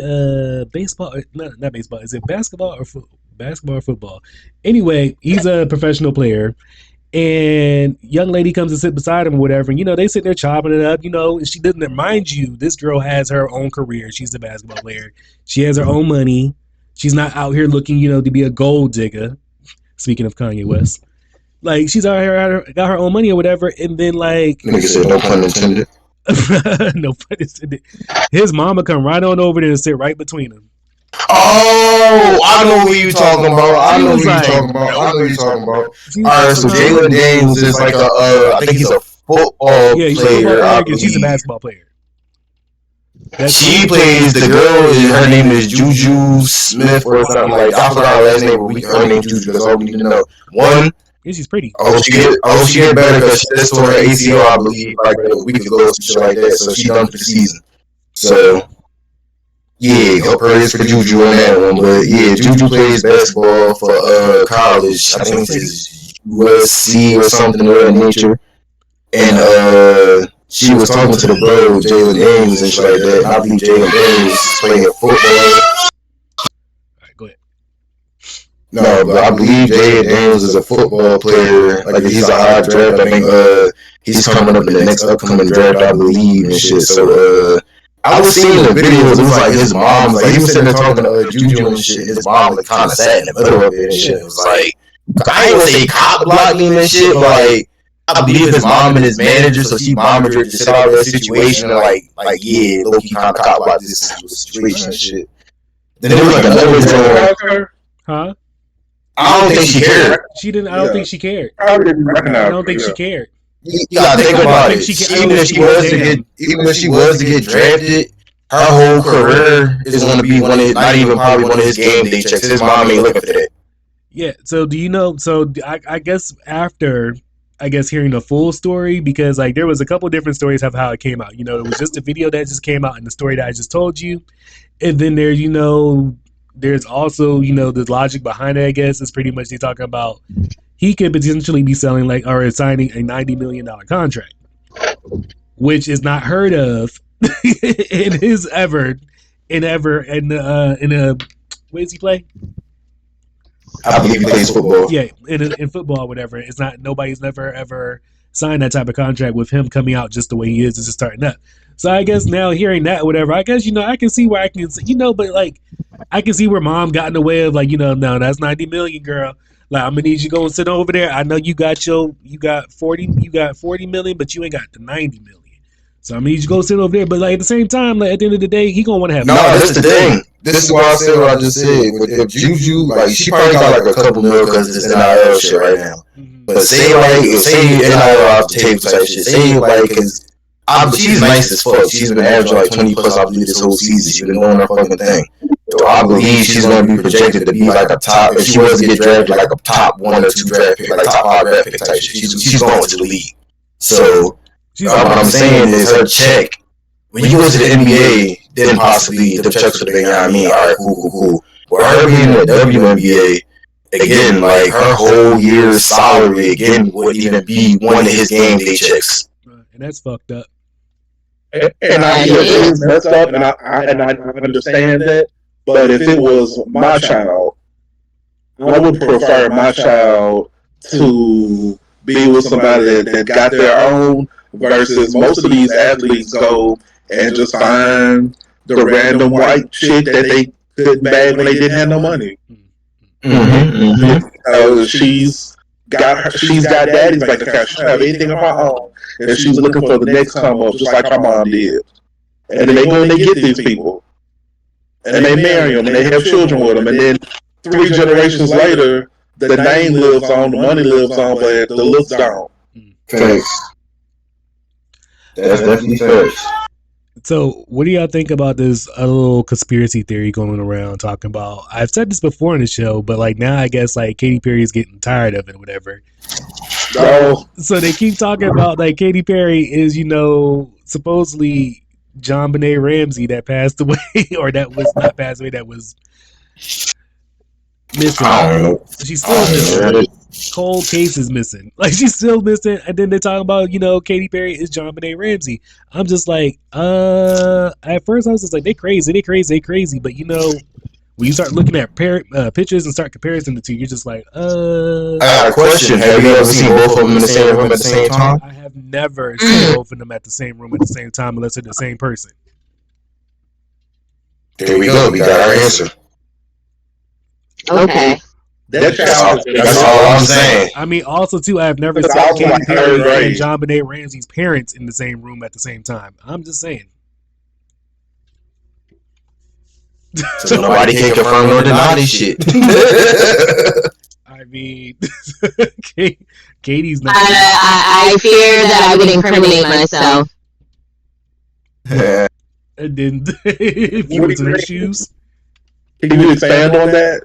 Baseball? Not baseball. Is it basketball or football? Anyway, he's a professional player. And young lady comes to sit beside him or whatever, and they sit there chopping it up, and she doesn't mind you. This girl has her own career. She's a basketball player. She has her own money. She's not out here looking, to be a gold digger. Speaking of Kanye West, like, she's out here got her own money or whatever, and then like, nigga said no pun intended. No pun intended. His mama come right on over there and sit right between them. Oh, I know who you talking about. I know who you talking about. Alright, so Jalen Daniels is like I think he's a football player. She's a basketball player. She plays the girl. Her name is Juju Smith or something like that. I forgot her last name, but her name Juju. That's all we need to know. One. Yeah, she's pretty. She get better because she just tore her ACL, I believe, like a week ago or some shit like that. So she done for the season. So. Yeah, her praise for Juju on that one, but yeah, Juju plays basketball for college. I think it's USC or something of that nature. And she was talking to the bro Jalen Daniels and shit like that. And I believe Jalen Daniels is playing football. Alright, go ahead. No, but I believe Jalen Daniels is a football player. Like, he's a high draft. I think he's coming up in the next upcoming draft, I believe, and shit. So I was seeing the videos. It was like his mom, like, he was sitting there talking to Juju and shit. His mom was kind of sat in the middle of it and shit. It was like, I ain't gonna say cop blocking and shit, but like, I believe his mom and his manager, so she monitored the shit out of that situation, and like yeah, low-key kind of cop about this situation and shit. Then there was like another joint. Huh? I don't think she cared. She didn't. I don't think she cared. I didn't recognize I don't think she cared. You gotta think about it. Even if she was to get drafted, her whole career is gonna be not even probably one of his game day checks. His mom ain't looking for that. Yeah. So do you know? So I guess after hearing the full story, because like there was a couple different stories of how it came out. You know, it was just a video that just came out and the story that I just told you, and then there, you know, there's also, you know, the logic behind it. I guess is pretty much they talking about he could potentially be selling like or signing a $90 million contract, which is not heard of in his ever in a where does he play? I believe he plays football. Yeah, in football, whatever. It's not, nobody's never ever signed that type of contract with him coming out just the way he is, just starting up. So I guess now hearing that, whatever, I guess, you know, I can see where I can, you know, but like, I can see where mom got in the way of like, you know, no, that's 90 million, girl. Like, I'm gonna need you to go and sit over there. I know you got 40 million, but you ain't got the 90 million. So I'm gonna need you to go sit over there. But like at the same time, like at the end of the day, he gonna want to have. No, that's the thing. This is why I said what I just said. If Juju, like, she probably got like a couple mil because it's NIL shit right now. Mm-hmm. But say NIL off the table type shit. Say like, cause she's nice as fuck. She's been averaging like 20 plus, I believe, this whole season. She's been doing her fucking thing. So I believe she's going to be projected to be like a top. If she was to get drafted, like a top 1 or 2 draft pick, like top 5 draft pick type shit. She's going to the league. So what I'm saying is her check. When you go to the NBA, then possibly the checks would have been, you know what I mean? All right, cool. But her being in the WNBA, again, like her whole year's salary again would even be one of his game day checks. And that's fucked up. And I it is messed up, and I understand that. But if it was my child, I would prefer my child to be with somebody that got their own, versus most of these athletes go and just find the random white chick that they couldn't bag when they didn't have no money. She's got daddy's bank account. She don't have anything of her own, and she's looking for the next come up, just like her mom did. And then they go and they get these people, and they marry them, and they have children with them, and then 3 generations later, the name lives on, the money lives on, but the looks gone. Thanks. That's definitely facts. So, what do y'all think about this little conspiracy theory going around talking about? I've said this before in the show, but like now I guess like Katy Perry is getting tired of it or whatever. So they keep talking about like Katy Perry is, you know, supposedly John Benet Ramsey that passed away, or that was not passed away, that was missing. I don't know. She's still missing. Cold case is missing. Like she's still missing, and then they're talking about, you know, Katy Perry is John Benet Ramsey. I'm just like, at first I was just like, they crazy, but you know, when you start looking at pictures and start comparing the two, you're just like, I got a question. Have you ever seen both of them in the same room at the same time? I have never seen both of them at the same room at the same time unless they're the same person. There we go. We got our answer. Okay. That's all I'm saying. I mean, also too, I have never seen Katy Perry and John Benet Ramsey's parents in the same room at the same time. I'm just saying. So nobody can confirm nor deny this shit. I mean, Katie's not. I fear that I would incriminate myself. And then if you was in her shoes. Can you expand on that?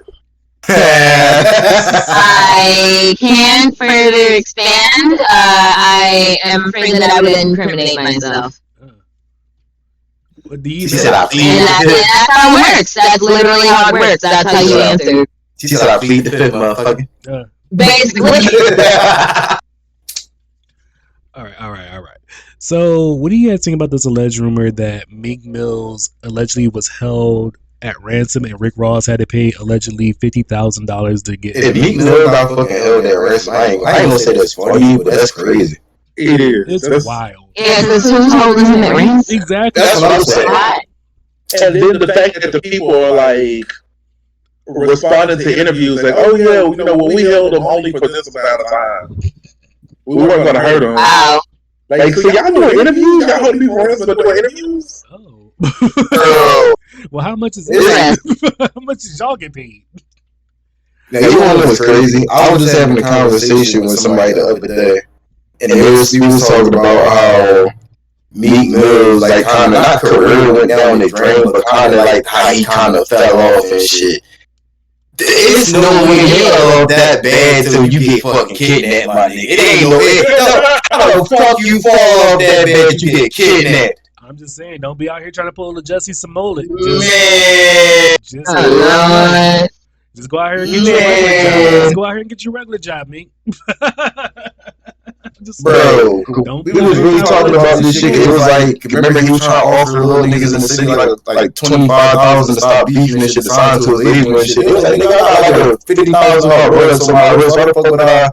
I can further expand. I am afraid that I would incriminate myself. What do you She said I plead. And that's how it works. That's literally how it works. That's how you answer. She said I plead the fifth, motherfucker. Basically. All right. So, what do you guys think about this alleged rumor that Meek Mills allegedly was held at ransom and Rick Ross had to pay allegedly $50,000 to get? If Meek Mills not fucking held at ransom, I ain't gonna say that's funny, but that's crazy. It is. It's wild. Yeah, because who's holding him at ransom? Exactly. That's what I'm saying. And then the fact that the people are like responding to interviews like, oh yeah, you know, well, we held him only for this amount of time. We weren't gonna hurt him. Wow. Like, so y'all doing interviews? Y'all holding people hands but doing interviews? Oh. Well, how much is it? How much does y'all get paid? Now, you want to know what's crazy? I was just having a conversation with somebody the other day, and he was talking about how Meek Mill's like kind of not career went down the drain, but kind of like how he kind of fell off and shit. It's no way you fell off that bad till you get fucking kidnapped, my nigga. It ain't no way. How the fuck you fall off that bad you get kidnapped? I'm just saying, don't be out here trying to pull a Jussie Smollett. Man. Just go out here and get your regular job. Just go out here and get your regular job, mate. Bro, we was really talking about this shit. It was like, remember he was trying to offer little niggas in the city like $25,000 to stop beefing and shit to sign to his label and shit. It was like, nigga, I got like a $50,000 royalty on my wrist. Why the fuck would I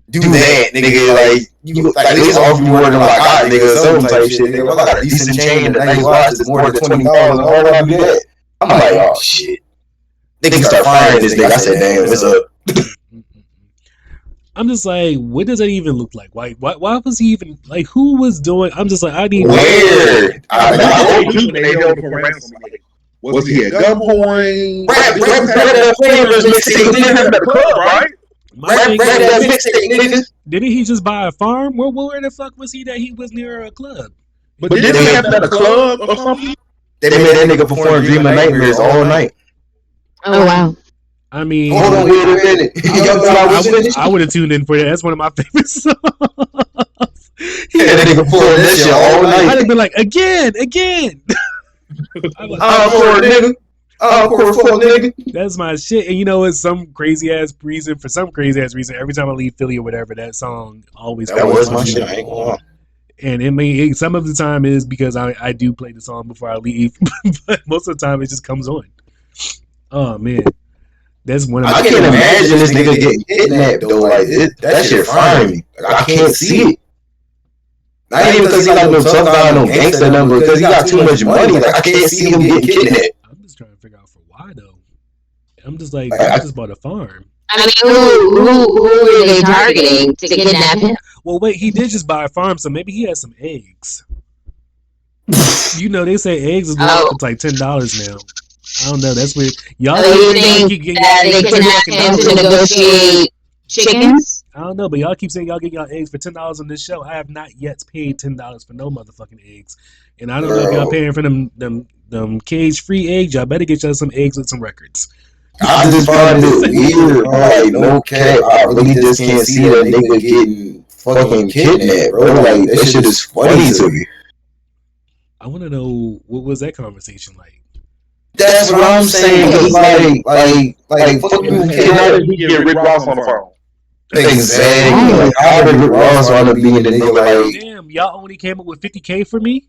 do that, nigga? Like, you like at least offer me more than like I got, nigga, some type shit. Nigga, I got a decent chain and a nice watch that's more than $20,000. Why would I do that? I'm like, oh shit. Nigga start firing this nigga. I said, damn, what's up? I'm just like, what does that even look like? Why was he even like? Who was doing? I'm just like, I need. Where? Was he at gunpoint? Rap Flavors mixtape. Didn't have that club, right? Rap mixtape, niggas. Didn't he just buy a farm? Where the fuck was he that he was near a club? But didn't he have that a club or something? They made that nigga perform Dream of Nightmares all night. Oh wow. I mean, hold on, wait a minute. I would have tuned in for that. That's one of my favorite songs. Yeah, that nigga performed that shit all night. I'd have been like, again. Encore, nigga. Encore, fuck, nigga. That's my shit. And you know, it's some crazy ass reason. For some crazy ass reason, every time I leave Philly or whatever, that song always. That was my shit. I ain't gonna lie. And it may some of the time is because I do play the song before I leave, but most of the time it just comes on. Oh man. That's one of I can't imagine this nigga getting kidnapped though. Like that shit frying me. Like, I can't see it. Not even because he got no tough guy, no gangster number. Because he got too much money. Like I can't see him getting kidnapped. I'm just trying to figure out for why though. I'm just like, I just bought a farm. I mean, who were they targeting to kidnap him? Well, wait, he did just buy a farm, so maybe he has some eggs. You know, they say eggs is it's like $10 now. I don't know. That's weird. Y'all think that they kidnapped him to negotiate chickens? I don't know, but y'all keep saying y'all get y'all eggs for $10 on this show. I have not yet paid $10 for no motherfucking eggs, and I don't know if y'all paying for them cage-free eggs. Y'all better get y'all some eggs with some records. I just find it weird. Like, no cap. I really just can't see that nigga getting fucking kidnapped, bro. Like, that shit is funny to me. I want to know, what was that conversation like? That's what I'm saying. Like, fuck you, kid. He get Rick Ross on the phone. Exactly. Like, how did Rick Ross want to be in the nigga? Like, damn, y'all only came up with $50K for me?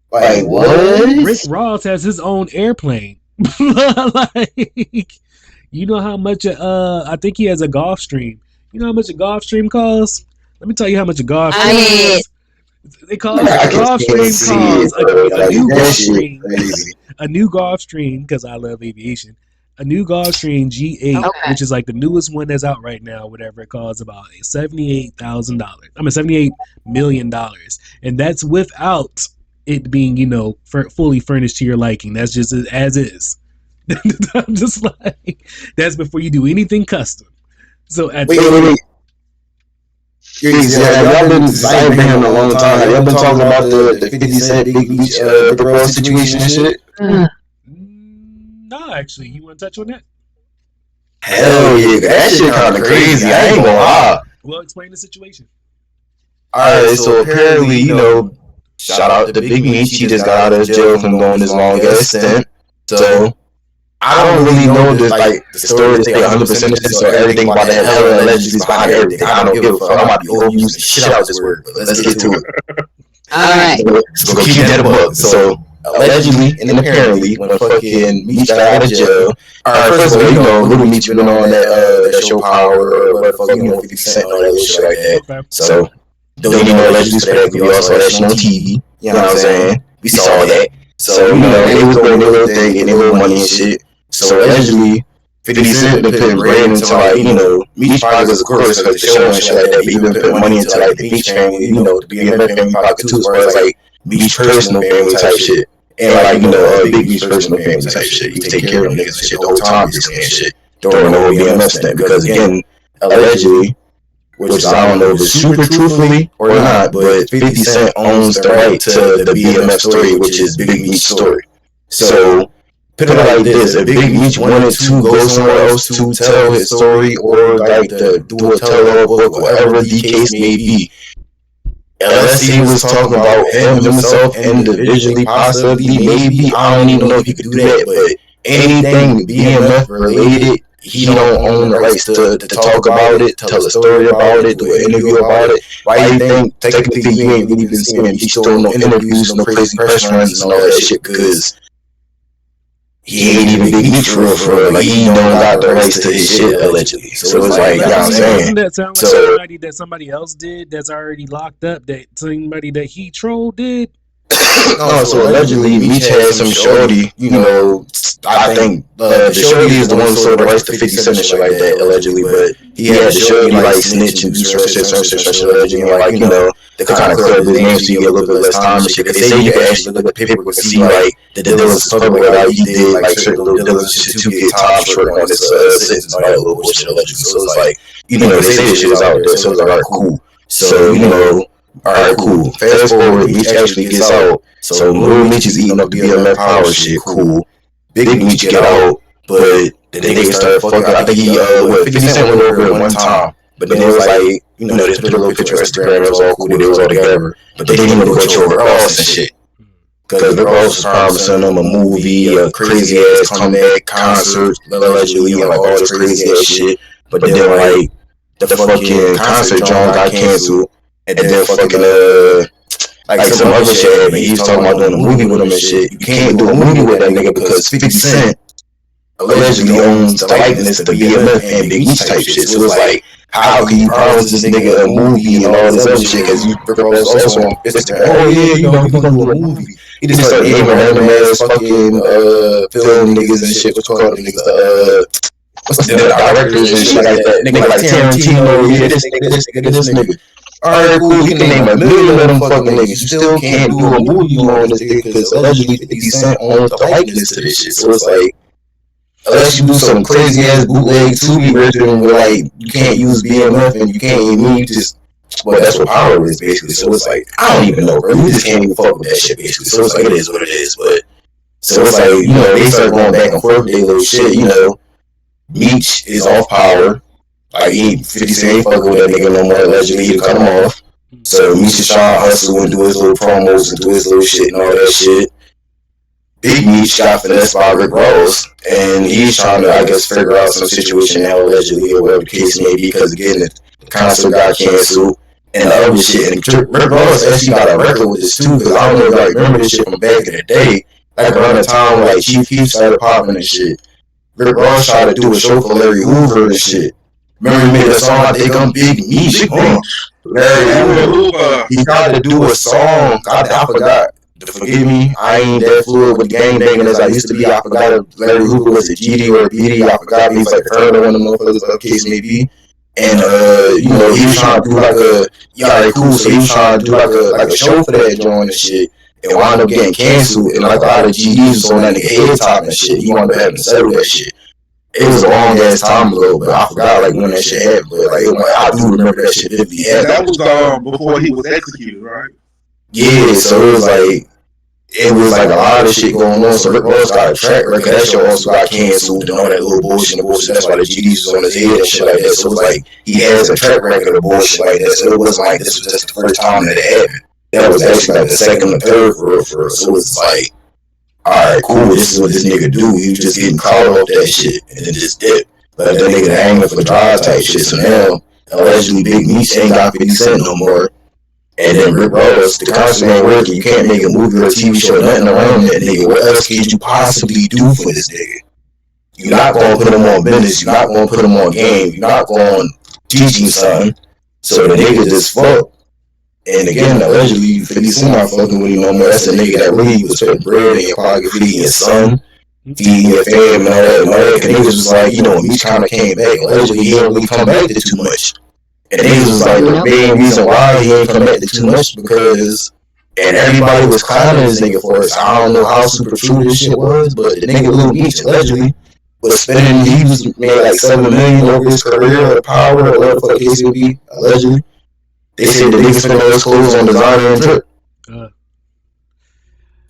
Like, what? Rick Ross has his own airplane. Like, you know how much? I think he has a Gulfstream. You know how much a Gulfstream costs? Let me tell you how much a Gulfstream costs. They call it a Gulfstream costs a new Gulfstream. A new Gulfstream, because I love aviation. A new Gulfstream G8, which is like the newest one that's out right now, whatever it costs, about $78,000. I mean, $78 million, and that's without it being, you know, fully furnished to your liking. That's just as is. I'm just like, that's before you do anything custom. So at wait. Y'all been designing him a long time. Y'all been talking about the 50 Cent Big Beach Rick Ross situation and shit? No, actually, you want to touch on that? Hell yeah, that shit kind of crazy. I ain't gonna lie. Well, explain the situation. Alright, so apparently, you know, shout out to Big Meech. He just got out of jail from going his long ass stint. So I don't really know this, like, the story to stay 100% of this, so everything about that hell allegedly is behind everything. I don't give a fuck. I might be overusing shit out this word, but let's get to it. Alright. So keep that above. So allegedly and apparently, when fucking Meech got out of jail, alright, first of all, you know, Little Meech been on that show Power or whatever, you know, 50 Cent and all that little shit like that. Okay. So don't even know allegedly for that, we all saw that shit on TV. You know what I'm saying? We saw that. So, you know, they was doing their little thing, getting their little money and shit. So allegedly, 50 Cent been putting bread into, like, you know, Meech pockets, of course, because the show and shit like that, but he been putting money into, like, the Meech family, you know, the BMF family pocket too, as far as, like, Meech personal family type shit. And, like, you know, Big Meech personal family type shit. You take care of them niggas and shit the whole time you're saying shit during the whole BMF thing. Because, again, allegedly, which I don't know if it's super truthfully or not, but 50 Cent owns the right to the BMF story, which is Big Meech's story. So, put it like this: if Big Meech wanted to go somewhere else to tell his story, or like to do a tell-all book, whatever the case may be, unless he was talking about himself individually, possibly, maybe, I don't even know if he could do that, but anything BMF related, he don't own the rights to talk about it, tell a story about it, do an interview about it. Why do you think technically you ain't really been seeing Meech doing no interviews, no crazy press runs and all that shit? Because he ain't even Big Meech for real. Like, he don't got the rights to his shit, allegedly. So it's like, you know what I'm saying? Doesn't that sound like somebody that somebody else did that's already locked up, that somebody that he trolled did? No, so allegedly Meech had some shorty, you know, I think the shorty is the one who sold the rights to 50 Cent and shit like that, allegedly, but he had the shorty like snitch and do certain shit, allegedly, and like, you know, they kind of clear up his name so you get a little bit less time and shit. They say you can actually look at the paperwork and see like the diligence public, like he did like certain little diligence shit to get time short on this sentence, all that little bullshit, allegedly. So it's like, you know, they say this shit is out there, so it's like, alright, cool. So, you know, alright, cool. Fast forward, Meech actually gets out. So Little Meech is eating up the BMF power shit, cool. Big Meech get out, but the nigga started fucking. I think he 50 Cent went over it one time, but then it was like, you know, they put a little picture on Instagram, it was all cool, they was all together, but they didn't even go to Rick Ross and shit. Because Rick Ross was promising them a movie, a crazy ass comeback concert, allegedly, and like all this crazy ass shit. But then like the fucking concert John got canceled, and then fucking like some other shit happened. He was talking about doing a movie with him and shit. You can't do a movie with that nigga because 50 Cent allegedly owns the likeness to BMF and Big Meech type shit. So it's like, how can you promise this nigga a movie and all this other shit? Because you also on Instagram, oh yeah, you know, he's gonna do a movie. He just started naming random ass fucking film niggas and shit. What you call them niggas? What's the directors and shit like that? Nigga like Tarantino, yeah, this nigga. Alright, cool, you can name a million of them fucking niggas. You still can't do a movie on this nigga because allegedly 50 Cent owns the likeness to this shit. So it's like, unless you do some crazy ass bootleg 2B version where like you can't use BMF and you can't even you just, well, that's what power is basically. So it's like, I don't even know, bro. You just can't even fuck with that shit basically. So it's like, it is what it is. But so it's like, you know, they start going back and forth with their little shit. You know, Meech is off power. Like, 50 Cent ain't fucking with that nigga no more, allegedly, he cut him off. So Meech is trying to hustle and do his little promos and do his little shit and all that shit. Big Meech got finessed by Rick Ross, and he's trying to, I guess, figure out some situation now, allegedly, or whatever the case may be, because again, the concert got canceled, and the other shit. And Rick Ross actually got a record with this too, because I don't know if y'all remember this shit from back in the day, like around the time when like Chief Keef started popping and shit. Rick Ross tried to do a show for Larry Hoover and shit. Remember he made a song, I think I'm Big Meech. Larry Hoover. He tried to do a song, I forgot. Forgive me, I ain't that fluid with gangbanging as I used to be. I forgot if Larry Hoover was a GD or a BD. I forgot he was like the third one of them motherfuckers, whatever case may be. And you know, he was trying to do like a, alright, cool. So he was trying to do like a show for that joint and shit. And wound up getting canceled, and like a lot of GDs was on that nigga head top and shit. He wound up having to settle that shit. It was a long ass time ago, but I forgot like when that shit happened. But like I do remember that shit vividly. Yeah, that was before he was executed, right? Yeah, so it was like a lot of shit going on. So Rick Ross got a track record. That shit also got canceled and all that little bullshit and bullshit. That's why the GDs was on his head and shit like that. So it was like he has a track record of bullshit like that. So it wasn't like this was just the first time that it happened. That was actually like the second or third for real. So it was like, alright, cool, this is what this nigga do. He was just getting caught off that shit and then just dip. But that nigga hanging for drive type shit. So now, allegedly Big Meech ain't got 50 Cent no more. And then Rick Ross, the concert ain't working. You can't make a movie or a TV show, nothing around that nigga. What else could you possibly do for this nigga? You're not going to put him on business. You're not going to put him on game. You're not going to teach him something. So the nigga just fucked. And again, allegedly, 50 Cent not fucking with you no more. That's a nigga that really was putting bread in your pocket, feeding your son. feeding your fam and all that, cause niggas was like, when Meech kind of came back, allegedly he didn't really come back to too much. And niggas was like, the main reason why he ain't come back to too much because, and everybody was clowning this nigga for it. I don't know how super true this shit was, but the nigga Lil Meech allegedly was spending, he was made like $7 million over his career or power or whatever the fuck the case would be, allegedly. They said the nigga spent all his clothes on designer and drip.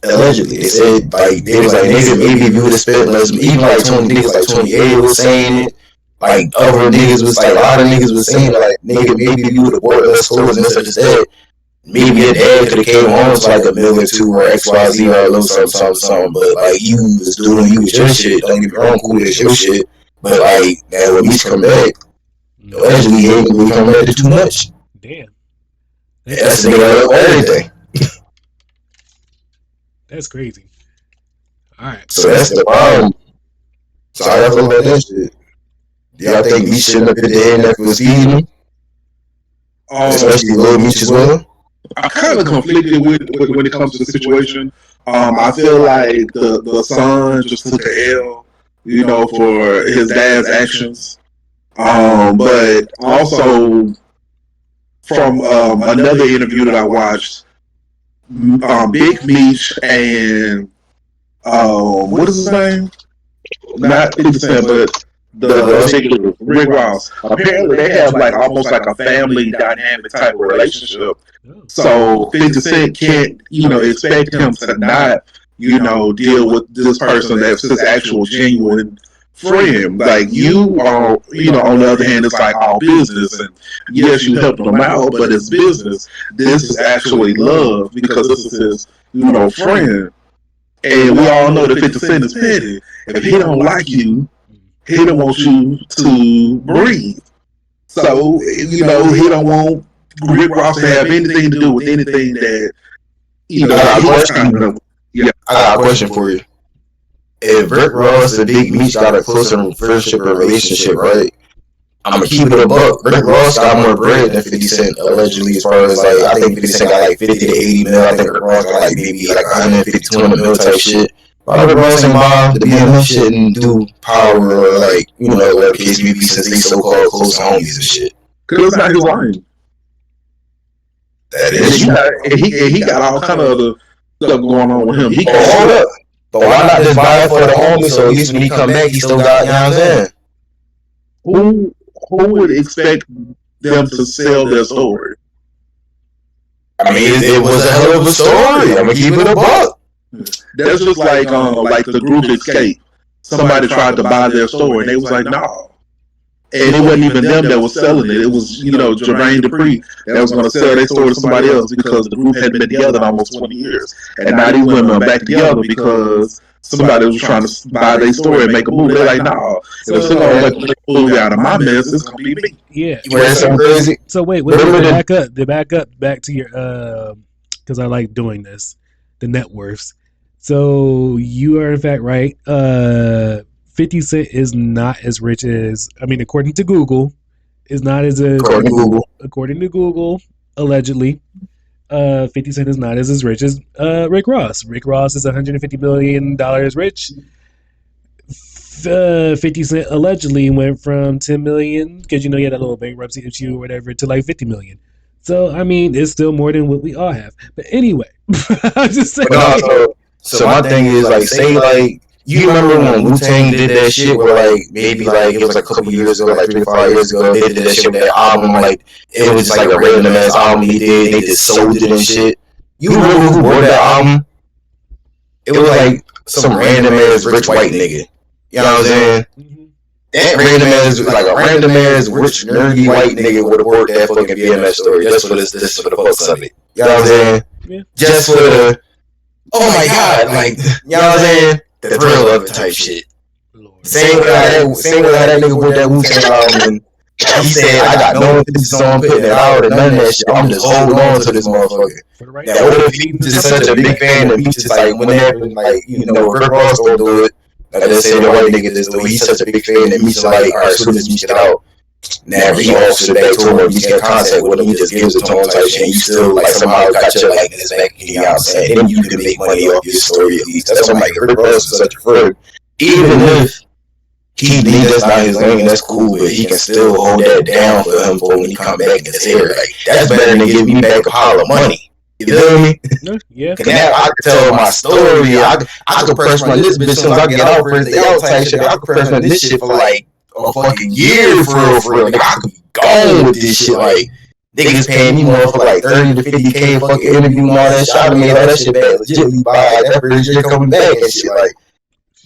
Allegedly, they said like they was like nigga, maybe if you would have spent less, even like 20 niggas like 28 was saying it, like other niggas was like a lot of niggas was saying like nigga, maybe if you would have bought less clothes and such as that, maybe your dad could have came home to like $1 million or $2 or XYZ or a little something, but like you was doing you with your shit. Don't get me wrong, cool with your shit, but like now when Meech come back, allegedly he ain't gonna be coming back to too much. Damn, that's the nigga of everything. That's crazy. All right. So that's the problem. So how y'all feel about that shit? Do y'all think Meech shouldn't have been there and that was feeding him? Especially Lil Meech as well? I'm kind of conflicted with when it comes to the situation. I feel like the son just took an L, for his dad's actions. But also from another interview that I watched, Big Meech and what is his name? Not 50 Cent, but the Rick Ross. Apparently, they have like almost like a family dynamic type of relationship. So 50 Cent can't, expect him to not, deal with this person that's his actual genuine friend. Like you are, on the other hand, it's like all business, and yes, you helped him out, but it's business. This is actually love because this is his, friend. And we all know that 50 Cent is petty. If he don't like you, he don't want you to breathe. So, he don't want Rick Ross to have anything to do with anything that, I got a question for you. If Rick Ross and Big Meech got a closer friendship or relationship, right? I'm gonna keep it a buck. Rick Ross got more bread than 50 Cent, allegedly, as far as like, I think 50 Cent got like 50 to 80 mil. I think Rick Ross got like maybe like 150 to 200 mil type shit. Why Rick Ross ain't buy the BMF shit and do power or like, whatever case may be, since they so-called close homies and shit? Because it's not his line. That is. He got all kind of other stuff going on with him. He can't hold up. But why not just buy it for the homie so at least when he come back, he still got, you know what I'm saying? Who would expect them to sell their story? I mean, it was a hell of a story. I'm gonna keep it a buck. That's just like the group Escape. Somebody tried to buy their story, and they was like, no. And it wasn't even them that was selling it. It was, Jermaine Dupri that was going to sell their story to somebody else because the group had been together in almost 20 years. And now these women are back together because somebody was trying to buy their story and make a movie. They're like, no, if it's going to make a movie out of my mess, it's going to be me. Yeah. You read something crazy? So wait, back to your, because I like doing this, the net worths. So you are in fact right. 50 Cent is not as rich as, according to Google, is not as according to Google, allegedly, 50 Cent is not as rich as Rick Ross. Rick Ross is $150 million rich. 50 Cent allegedly went from 10 million, because he had a little bankruptcy issue or whatever, to like 50 million. So it's still more than what we all have. But anyway, I'm just saying. So my thing is like, say like, you remember when Wu-Tang did that shit where like maybe like it was like a couple years ago, like 3 or 5 years ago, they did that shit with that album, like it was just like a random ass album they just sold it and shit. You remember who bought that album? It was like some random ass rich white nigga. You know what I'm saying? That random ass, like a random ass rich nerdy white nigga would have bought that fucking BMS story just for this for the fucks of it. You know what I'm saying? Yeah. Just for the, oh my god, like, you know what I'm saying? The thrill of it type shit. Same way how that nigga bought that Wu-Tang album and he said, I got no emphasis on putting it out and none of that shit. I'm just holding on to this motherfucker. Now, what if he's just such a big fan and he's just like, whenever, like, Rick Ross don't do it, like, let's say the white nigga just do it, he's such a big fan and he's like, alright, as soon as Meech get out, now he offers it back to him, or Meech get in contact with him, he just gives it to him type shit, and you still, like, somehow got your likeness back, you know what I'm saying? And you can make money off your story at least. That's why I'm like, Rick Ross is such a friend. even if that's not his lane, that's cool, but he can still hold that down for him for when he come back in his hair. Like, that's better than giving me back a pile of money. You feel me? Yeah. Cause now I can tell my story. I could press my this bitch as soon as I get out for the out type shit. I could press my this shit for like a fucking year for real. Like, I could be gone with this shit. Like, niggas paying me more for like 30 to 50K fucking interview and all that shit. I done made all that shit back legitly by like that first year coming back and shit. Like,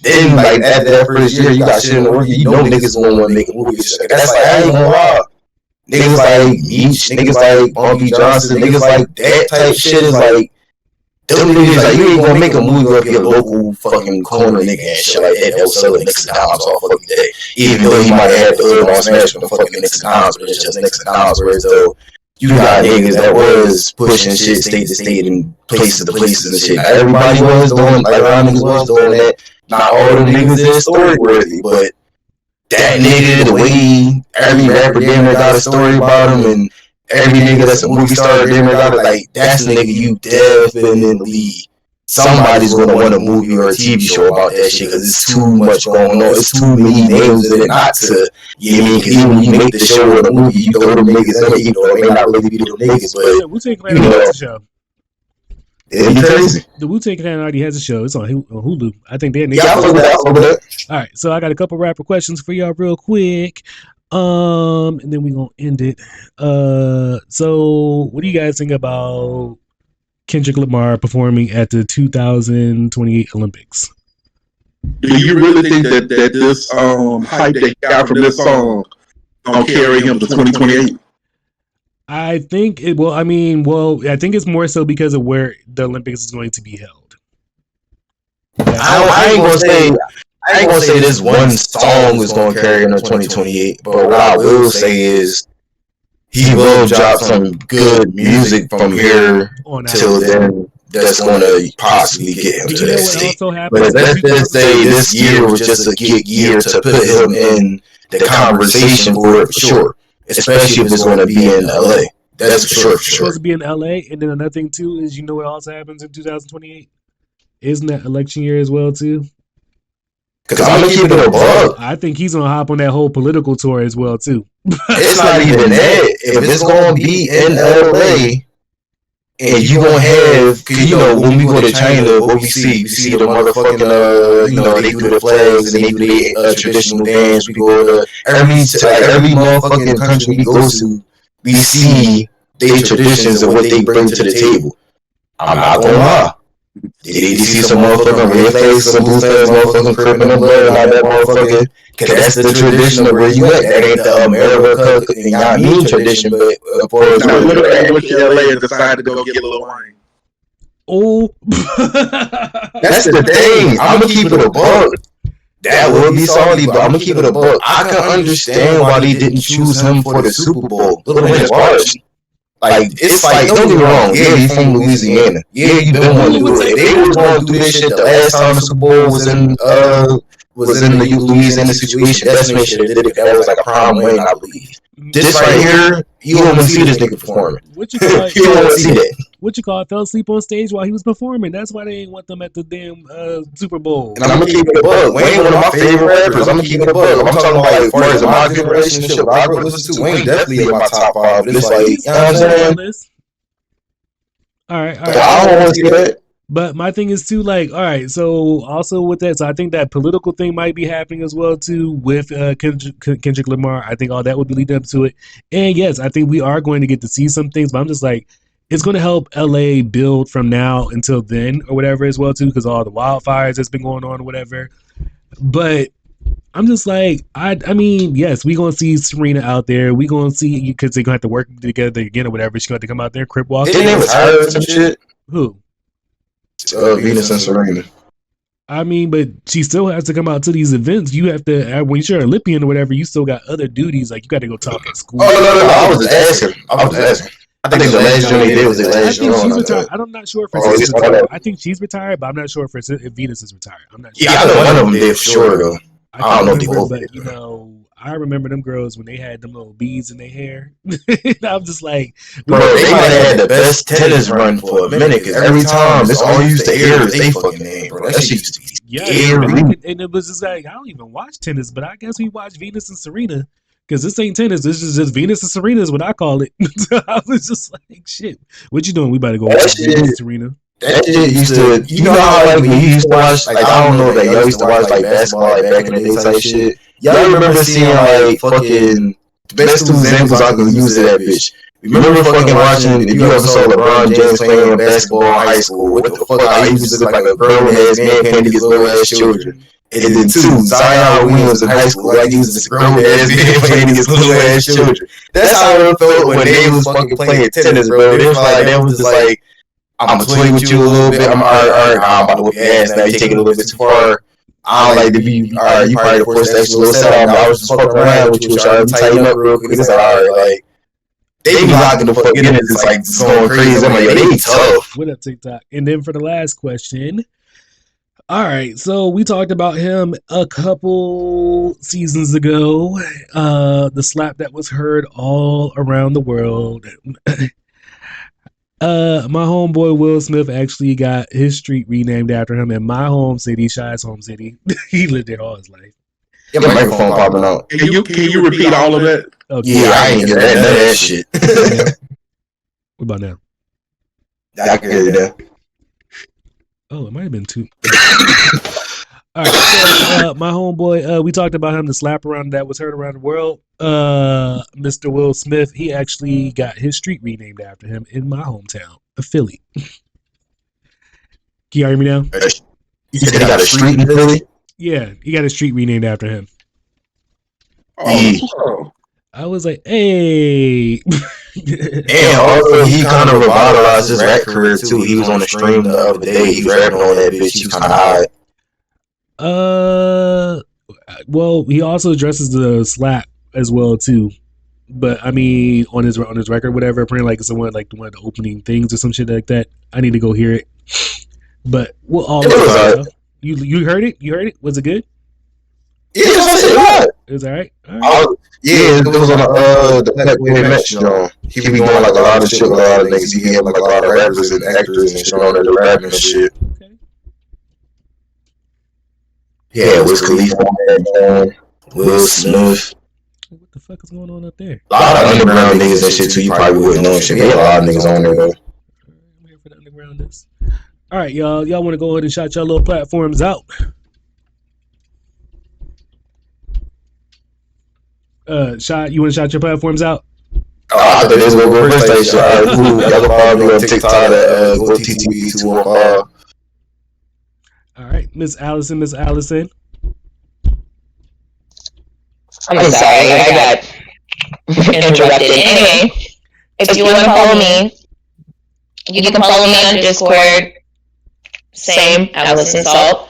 then like after that first year, you got shit in the work. You know niggas gonna want to make a movie. Like, that's like, I ain't gonna lie. Niggas like Meech, niggas like Bumpy Johnson, niggas like that type shit is like, them niggas like, you ain't gonna make a movie with your local fucking corner nigga and shit like that that was selling Nixon Dimes all fucking day. Even though he might have had the hood on smash with the fucking Nixon Dimes, but it's just Nixon Dimes, whereas though you got niggas that was pushing shit state to state and places to places and shit. Not everybody was doing, like, a lot of niggas was doing that. Not all them niggas is story worthy, but that nigga, the way every rapper damn near got a story about him, and every nigga that's a movie star damn near got it, like, that's the nigga you definitely, somebody's gonna want a movie or a TV show about that shit, because it's too much going on. It's too many names in it not to, you know what I mean? Because even when you make the show or the movie, you throw them niggas in it, you know, it may not really be them niggas, but, Wu-Tang Clan has a show. It'd be crazy. The Wu-Tang Clan already has a show. It's on Hulu. I think they're Yeah, I fuck with that. All right, so I got a couple rapper questions for y'all real quick. And then we gonna end it. So what do you guys think about Kendrick Lamar performing at the 2028 Olympics? Do you really think that this hype that he got from this song gonna carry him to 2028? I think it will. I think it's more so because of where the Olympics is going to be held. I ain't gonna say this one song is gonna carry him to 2028, but what I will say is he will drop some good music from here till then. That's gonna possibly get him to that state. But let's just say this year was just a good year to put him in the conversation for it for sure. Especially if it's gonna be in LA. That's for sure. It's supposed to be in LA, and then another thing too is, you know what also happens in 2028? Isn't that election year as well too? Because I'm gonna keep it above. I think he's gonna hop on that whole political tour as well too. It's not even that. If it's gonna be in LA, and you gonna have, cause you know when we go to China, what we see the motherfucking they do the flags and they do the traditional dance. We go to every motherfucking country we go to, we see their traditions and what they bring to the table. I'm not gonna lie. They see some motherfucking red flags, some blue flags, motherfucking crippin' and blood and all that motherfucking, cause that's the tradition of where you at. That ain't the America and y'all mean tradition, but for LA and decide to go get Lil Wayne. Oh, that's the thing. I'm gonna keep it a buck. That would be salty, but I'm gonna keep it a buck. I can understand why they didn't choose him for the Super Bowl. Lil Wayne's artist. Like, it's like, don't get me wrong, yeah, he's from Louisiana. Yeah, you been wanting to do it. If they was going to do this shit the last time the Super Bowl was in the Louisiana situation, that's when they did it. That was like a prime win, I believe. This right here, you don't want to see this nigga performing. You don't want to see that. Fell asleep on stage while he was performing. That's why they ain't want them at the damn Super Bowl. And I'm gonna keep it a bug. Wayne, one of my favorite rappers. I'm gonna keep it a bug. I'm talking about, like, as far as my good relationship, Robert listens to Wayne definitely in my top 5. It's like, you know what I'm saying? All right. I don't want to see that. But my thing is too, like, all right, so also with that, so I think that political thing might be happening as well too with Kendrick Lamar. I think all that would be leading up to it. And yes, I think we are going to get to see some things, but I'm just like, it's going to help LA build from now until then or whatever as well too, because all the wildfires that's been going on or whatever. But I'm just like, I mean, yes, we're going to see Serena out there. We're going to see, because they're going to have to work together again or whatever. She's going to come out there, crip walk. Didn't they retire or some shit? Who? Venus and Serena. I mean, but she still has to come out to these events. You have to, when you're an Olympian or whatever, you still got other duties. Like, you got to go talk at school. Oh, no. I was just asking. I think the last joint they did was the last joint. I think she's retired. I'm not sure if retired. I think she's retired, but I'm not sure if Venus is retired. I'm not sure. Yeah, I know one of them did for sure, though. I don't know if they both but, did. You know, I remember them girls when they had them little beads in their hair. I'm just like, Bro, they might have had the best tennis run for a minute, because every time it's all used to air is they fucking name, bro. That shit used to be scary. And it was just like, I don't even watch tennis, but I guess we watch Venus and Serena. Because this ain't tennis, this is just Venus and Serena is what I call it. I was just like, shit, what you doing? We about to go watch Venus and Serena. That shit used to, you know how like when you used to watch, like I don't know that y'all used to watch like basketball like back in the day type shit. Y'all remember seeing like fucking best two examples I can use of that bitch. Remember fucking watching, if you ever saw LeBron James playing basketball in high school, what the fuck, I used to look like a grown ass man playing against little ass children. And then two, Zion Williams in high school, like he was this grown ass man playing against little ass children. That's how it felt when they was fucking playing tennis, bro. It was like, that was just like, I'm gonna play with you a little bit. I'm about to whip your ass. Now you take it a little bit too far. I don't like to be. Alright, you probably the first extra little set off. I was just fucking around with you, trying to tighten up real quick. It's like, alright, like they be locking the fuck in, and it's like it's going crazy. I'm like, yo, they tough. What up, TikTok? And then for the last question. All right, so we talked about him a couple seasons ago. The slap that was heard all around the world. My homeboy Will Smith actually got his street renamed after him in my home city, Shy's home city. He lived there all his life. Yeah, my microphone popping out. Can you repeat all of that? Okay. Yeah, I ain't get none of that shit. What about now? I can hear you now. Oh, it might have been two. All right, so my homeboy, we talked about him, the slap around that was heard around the world. Mr. Will Smith, he actually got his street renamed after him in my hometown of Philly. Can you hear me now? You said he got a street in Philly? Yeah, he got his street renamed after him. Oh. I was like, hey. And also, he kind of revitalized his rap career too. He was on the stream the other day. He was rapping on that bitch. He was kind of high. Well, he also addresses the slap as well too. But I mean, on his record, whatever, apparently like it's one of the opening things or some shit like that. I need to go hear it. But we'll all you heard it? You heard it? Was it good? Yeah, it was all right. Yeah, it was on the Black Boy Match John. He be doing like a lot of shit with a lot of niggas. He be having like a lot of rappers and actors and shit on there rapping and shit. Okay. Yeah, Wiz Khalifa, Will Smith. What the fuck is going on up there? A lot of underground niggas and shit too. You probably wouldn't know shit. They had a lot of niggas on there though. I'm here for the undergrounders. All right, y'all. Y'all want to go ahead and shout y'all little platforms out? You want to shout your platforms out? Oh, I thought this was going to go first. Y'all can follow me on TikTok at GoTTV215. All right, Miss Allison. I'm sorry, I got interrupted. Anyway, if you want to follow me, you can follow me on Discord. Same, Allison Salt.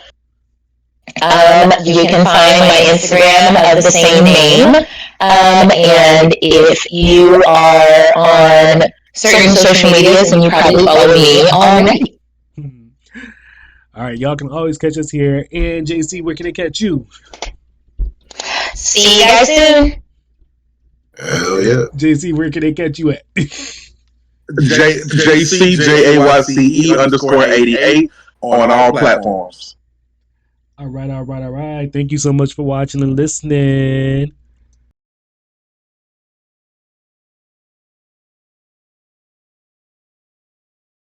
You can find my Instagram of the same name. And if you are on certain social medias, then you probably follow me already. All right, y'all can always catch us here. And JC, where can they catch you? See you guys soon. Hell yeah. JC, where can they catch you at? JC _88 on all platforms. All right. Thank you so much for watching and listening.